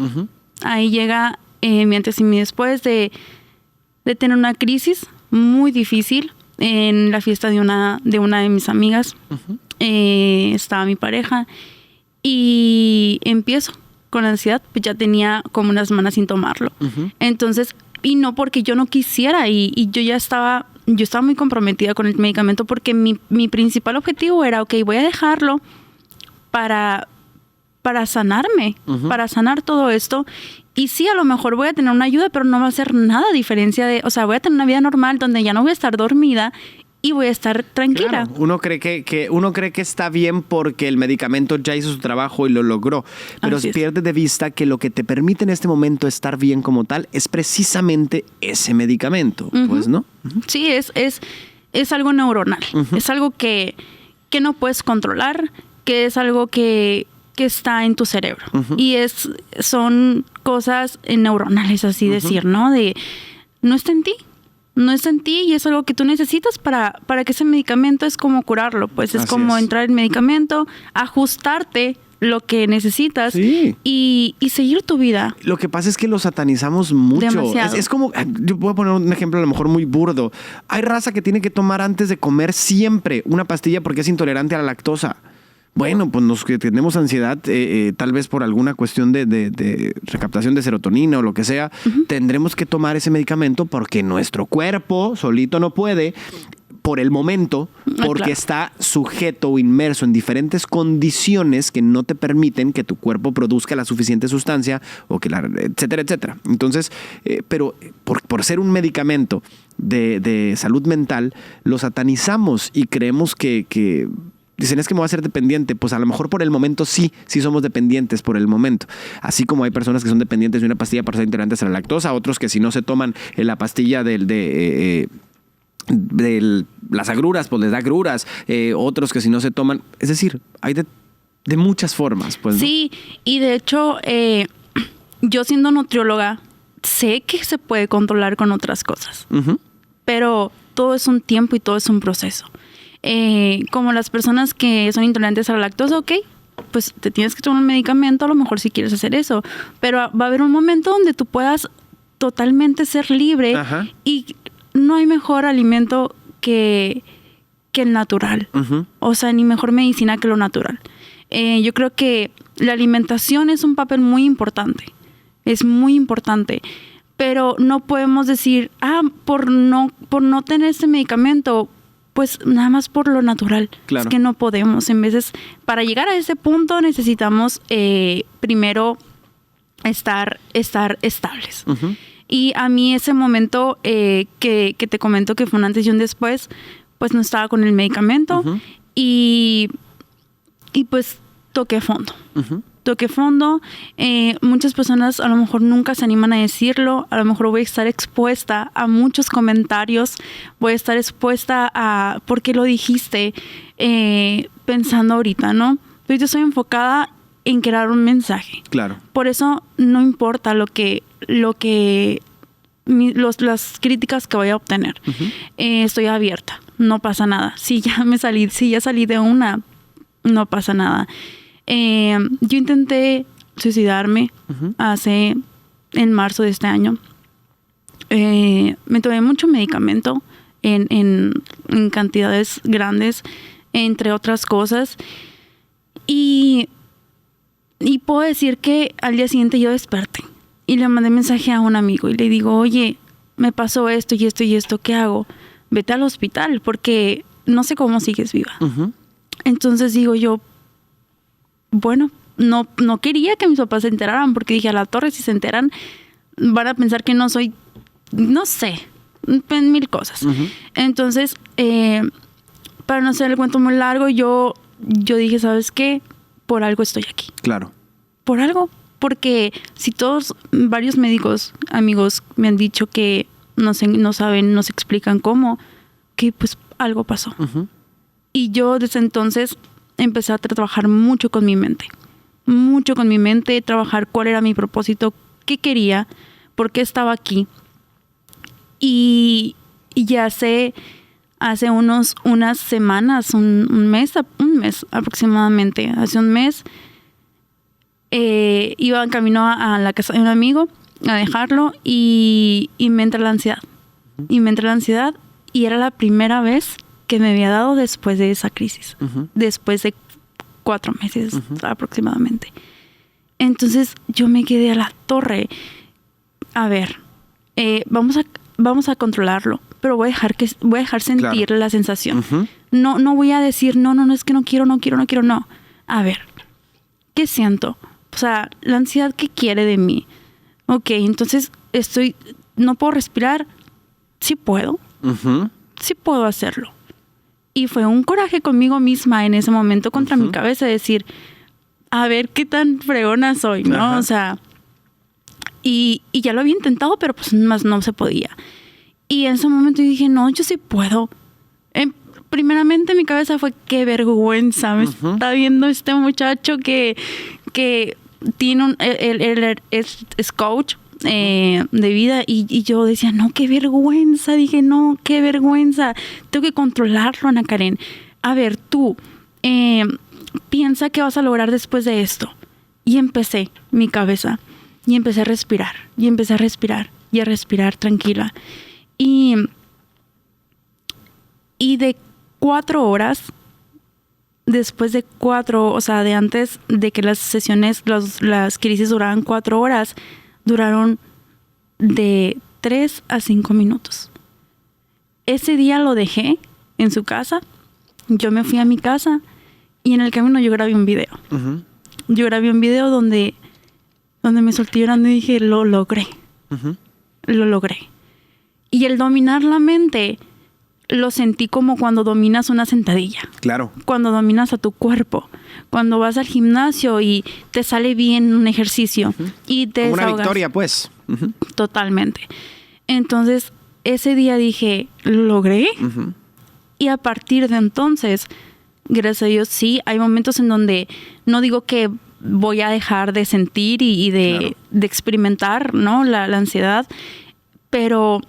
Ahí llega mi antes y mi después de tener una crisis muy difícil en la fiesta de una de mis amigas. Estaba mi pareja y empiezo con ansiedad, pues ya tenía como unas semanas sin tomarlo. Entonces, y no porque yo no quisiera y yo estaba muy comprometida con el medicamento porque mi principal objetivo era, ok, voy a dejarlo para sanarme, para sanar todo esto. Y sí, a lo mejor voy a tener una ayuda, pero no va a ser nada diferencia o sea, voy a tener una vida normal donde ya no voy a estar dormida y voy a estar tranquila.
Claro, uno cree que está bien porque el medicamento ya hizo su trabajo y lo logró, pero se pierde de vista que lo que te permite en este momento estar bien como tal es precisamente ese medicamento, pues, ¿no?
Sí, es algo neuronal, es algo que no puedes controlar, que es algo que está en tu cerebro. Y son cosas neuronales, así decir, ¿no? No está en ti. No está en ti y es algo que tú necesitas para que ese medicamento es como curarlo. Pues es como entrar el medicamento, ajustarte lo que necesitas
Sí.
y seguir tu vida.
Lo que pasa es que lo satanizamos mucho.
Demasiado.
Es como, yo voy a poner un ejemplo a lo mejor muy burdo. Hay raza que tiene que tomar antes de comer siempre una pastilla porque es intolerante a la lactosa. Bueno, pues los que tenemos ansiedad, tal vez por alguna cuestión de recaptación de serotonina o lo que sea, tendremos que tomar ese medicamento porque nuestro cuerpo solito no puede por el momento, porque
claro.
está sujeto o inmerso en diferentes condiciones que no te permiten que tu cuerpo produzca la suficiente sustancia o que etcétera, etcétera. Entonces, pero por ser un medicamento de salud mental, lo satanizamos y creemos que dicen, es que me voy a hacer dependiente. Pues a lo mejor por el momento sí somos dependientes por el momento. Así como hay personas que son dependientes de una pastilla para ser intolerantes a la lactosa, otros que si no se toman la pastilla de las agruras, pues les da agruras, otros que si no se toman, es decir, hay de muchas formas. Pues,
sí, ¿no? Y de hecho, yo siendo nutrióloga, sé que se puede controlar con otras cosas, pero todo es un tiempo y todo es un proceso. Como las personas que son intolerantes a la lactosa, ok, pues te tienes que tomar un medicamento, a lo mejor si quieres hacer eso, pero va a haber un momento donde tú puedas totalmente ser libre. Ajá. Y no hay mejor alimento que el natural. O sea, ni mejor medicina que lo natural. Yo creo que la alimentación es un papel muy importante. Es muy importante. Pero no podemos decir, por no tener este medicamento, pues nada más por lo natural. Claro. Es que no podemos. En veces, para llegar a ese punto necesitamos primero estar estables. Y a mí ese momento que te comento que fue un antes y un después, pues no estaba con el medicamento y pues toqué fondo. Toqué fondo. Muchas personas a lo mejor nunca se animan a decirlo. A lo mejor voy a estar expuesta a muchos comentarios. Voy a estar expuesta a ¿por qué lo dijiste? Pensando ahorita, ¿no? Pero yo estoy enfocada en crear un mensaje.
Claro.
Por eso no importa las críticas que voy a obtener. Estoy abierta. No pasa nada. Si ya salí de una, no pasa nada. Yo intenté suicidarme en marzo de este año. Me tomé mucho medicamento en cantidades grandes, entre otras cosas. Y puedo decir que al día siguiente yo desperté y le mandé mensaje a un amigo y le digo, oye, me pasó esto y esto y esto, ¿qué hago? Vete al hospital porque no sé cómo sigues viva. Entonces digo yo, bueno, no quería que mis papás se enteraran porque dije, a la torre, si se enteran, van a pensar que no soy, no sé, mil cosas. Entonces, para no hacer el cuento muy largo, yo dije, ¿sabes qué? Por algo estoy aquí.
Claro.
Por algo. Porque si varios médicos, amigos, me han dicho que no saben, no se explican cómo, que pues algo pasó. Y yo desde entonces empecé a trabajar mucho con mi mente. Trabajar cuál era mi propósito, qué quería, por qué estaba aquí. Y ya hace unas semanas, un mes aproximadamente, hace un mes, iba en camino a la casa de un amigo a dejarlo y me entra la ansiedad. Y era la primera vez que me había dado después de esa crisis. Después de 4 meses aproximadamente. Entonces yo me quedé a la torre. A ver, vamos a controlarlo, pero voy a dejar sentir la sensación. No voy a decir, no, es que no quiero. No. A ver, ¿qué siento? O sea, la ansiedad, ¿qué quiere de mí? Ok, entonces no puedo respirar. Sí puedo. Sí puedo hacerlo. Y fue un coraje conmigo misma en ese momento contra mi cabeza, decir, a ver qué tan fregona soy, ¿no? O sea, y ya lo había intentado, pero pues más no se podía. Y en ese momento dije, no, yo sí puedo. Primeramente mi cabeza fue, qué vergüenza, me está viendo este muchacho que tiene él es coach de vida y yo decía, no, qué vergüenza. Dije, no, qué vergüenza. Tengo que controlarlo, Ana Karen. A ver, tú, piensa que vas a lograr después de esto. Y empecé mi cabeza. Y empecé a respirar. Y empecé a respirar. Y a respirar tranquila. Y de 4 horas, después de 4, o sea, de antes de que las sesiones, las crisis duraban 4 horas, duraron de 3 a 5 minutos. Ese día lo dejé en su casa. Yo me fui a mi casa y en el camino yo grabé un video.
Uh-huh.
Yo grabé un video donde me solté llorando y dije, lo logré.
Uh-huh.
Lo logré. Y el dominar la mente lo sentí como cuando dominas una sentadilla.
Claro.
Cuando dominas a tu cuerpo. Cuando vas al gimnasio y te sale bien un ejercicio. Uh-huh. Y te
como una
desahogas.
victoria, pues. Uh-huh.
Totalmente. Entonces, ese día dije, lo logré.
Uh-huh.
Y a partir de entonces, gracias a Dios, sí, hay momentos en donde no digo que voy a dejar de sentir y de experimentar, ¿no? la ansiedad, pero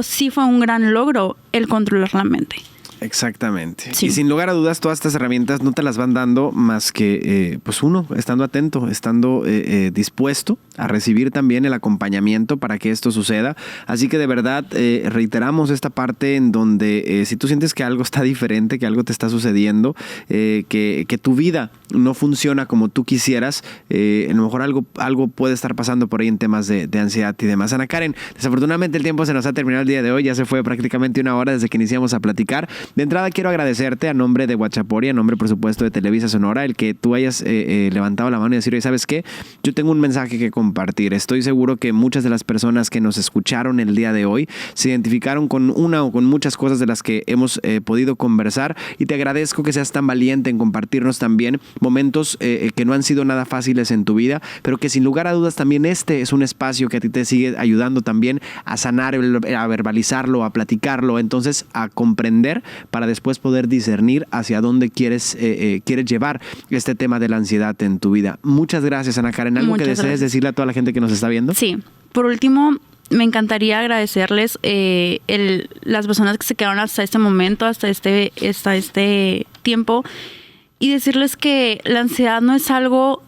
sí fue un gran logro el controlar la mente.
Exactamente.
Sí.
Y sin lugar a dudas, todas estas herramientas no te las van dando más que, pues uno, estando atento, estando dispuesto a recibir también el acompañamiento para que esto suceda. Así que de verdad reiteramos esta parte en donde si tú sientes que algo está diferente, que algo te está sucediendo, que tu vida no funciona como tú quisieras, a lo mejor algo puede estar pasando por ahí en temas de ansiedad y demás. Ana Karen, desafortunadamente el tiempo se nos ha terminado el día de hoy, ya se fue prácticamente 1 hora desde que iniciamos a platicar. De entrada quiero agradecerte a nombre de Guachapori, a nombre por supuesto de Televisa Sonora, el que tú hayas levantado la mano y decir, oye, ¿sabes qué? Yo tengo un mensaje que compartir. Estoy seguro que muchas de las personas que nos escucharon el día de hoy se identificaron con una o con muchas cosas de las que hemos podido conversar, y te agradezco que seas tan valiente en compartirnos también momentos que no han sido nada fáciles en tu vida, pero que sin lugar a dudas también este es un espacio que a ti te sigue ayudando también a sanar, a verbalizarlo, a platicarlo, entonces a comprender para después poder discernir hacia dónde quieres llevar este tema de la ansiedad en tu vida. Muchas gracias, Ana Karen. ¿Algo que desees decirle a toda la gente que nos está viendo?
Sí. Por último, me encantaría agradecerles las personas que se quedaron hasta este momento, hasta este tiempo, y decirles que la ansiedad no es algo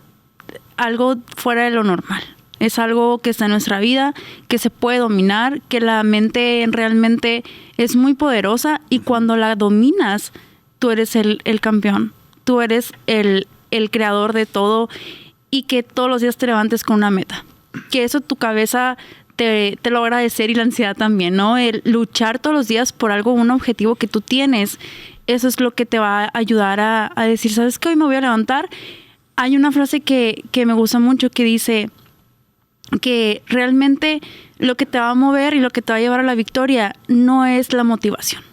fuera de lo normal. Es algo que está en nuestra vida, que se puede dominar, que la mente realmente es muy poderosa, y cuando la dominas, tú eres el campeón. Tú eres el creador de todo, y que todos los días te levantes con una meta. Que eso tu cabeza te lo va a agradecer, y la ansiedad también, ¿no? El luchar todos los días por algo, un objetivo que tú tienes, eso es lo que te va a ayudar a decir, ¿sabes qué? Hoy me voy a levantar. Hay una frase que me gusta mucho que dice que realmente lo que te va a mover y lo que te va a llevar a la victoria no es la motivación,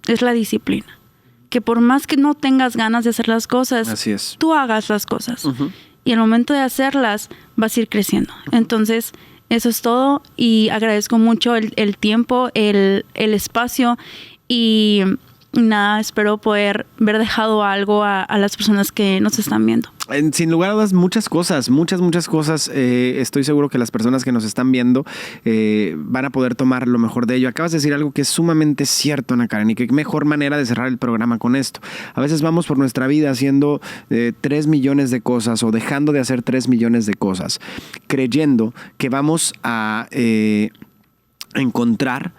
es la disciplina. Que por más que no tengas ganas de hacer las cosas,
así es,
tú hagas las cosas. Y al momento de hacerlas, vas a ir creciendo. Entonces, eso es todo, y agradezco mucho el tiempo, el espacio, y nada, espero poder haber dejado algo a las personas que nos están viendo.
Sin lugar a dudas, muchas cosas. Estoy seguro que las personas que nos están viendo van a poder tomar lo mejor de ello. Acabas de decir algo que es sumamente cierto, Ana Karen, y qué mejor manera de cerrar el programa con esto. A veces vamos por nuestra vida haciendo 3 millones de cosas, o dejando de hacer 3 millones de cosas, creyendo que vamos a encontrar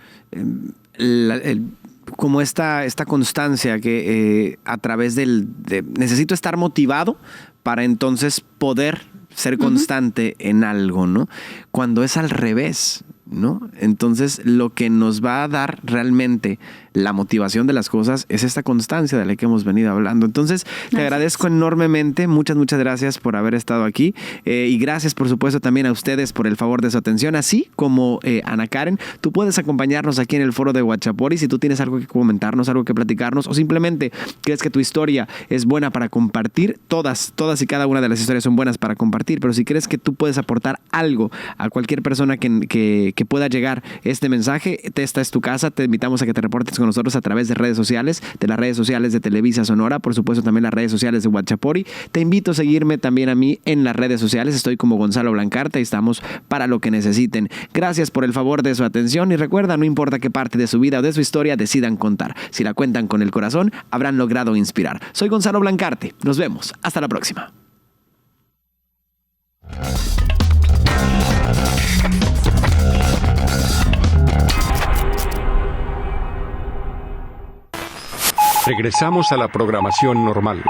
como esta constancia que a través necesito estar motivado para entonces poder ser constante en algo, ¿no? Cuando es al revés, ¿no? Entonces lo que nos va a dar realmente la motivación de las cosas es esta constancia de la que hemos venido hablando. Entonces te agradezco enormemente, muchas gracias por haber estado aquí, y gracias por supuesto también a ustedes por el favor de su atención, así como Ana Karen. Tú puedes acompañarnos aquí en el foro de Guachapori si tú tienes algo que comentarnos, algo que platicarnos, o simplemente crees que tu historia es buena para compartir. Todas y cada una de las historias son buenas para compartir, pero si crees que tú puedes aportar algo a cualquier persona que pueda llegar este mensaje, esta es tu casa. Te invitamos a que te reportes con nosotros a través de redes sociales, de las redes sociales de Televisa Sonora, por supuesto también las redes sociales de WhatsAppori. Te invito a seguirme también a mí en las redes sociales. Estoy como Gonzalo Blancarte y estamos para lo que necesiten. Gracias por el favor de su atención y recuerda, no importa qué parte de su vida o de su historia decidan contar. Si la cuentan con el corazón, habrán logrado inspirar. Soy Gonzalo Blancarte. Nos vemos. Hasta la próxima.
Regresamos a la programación normal.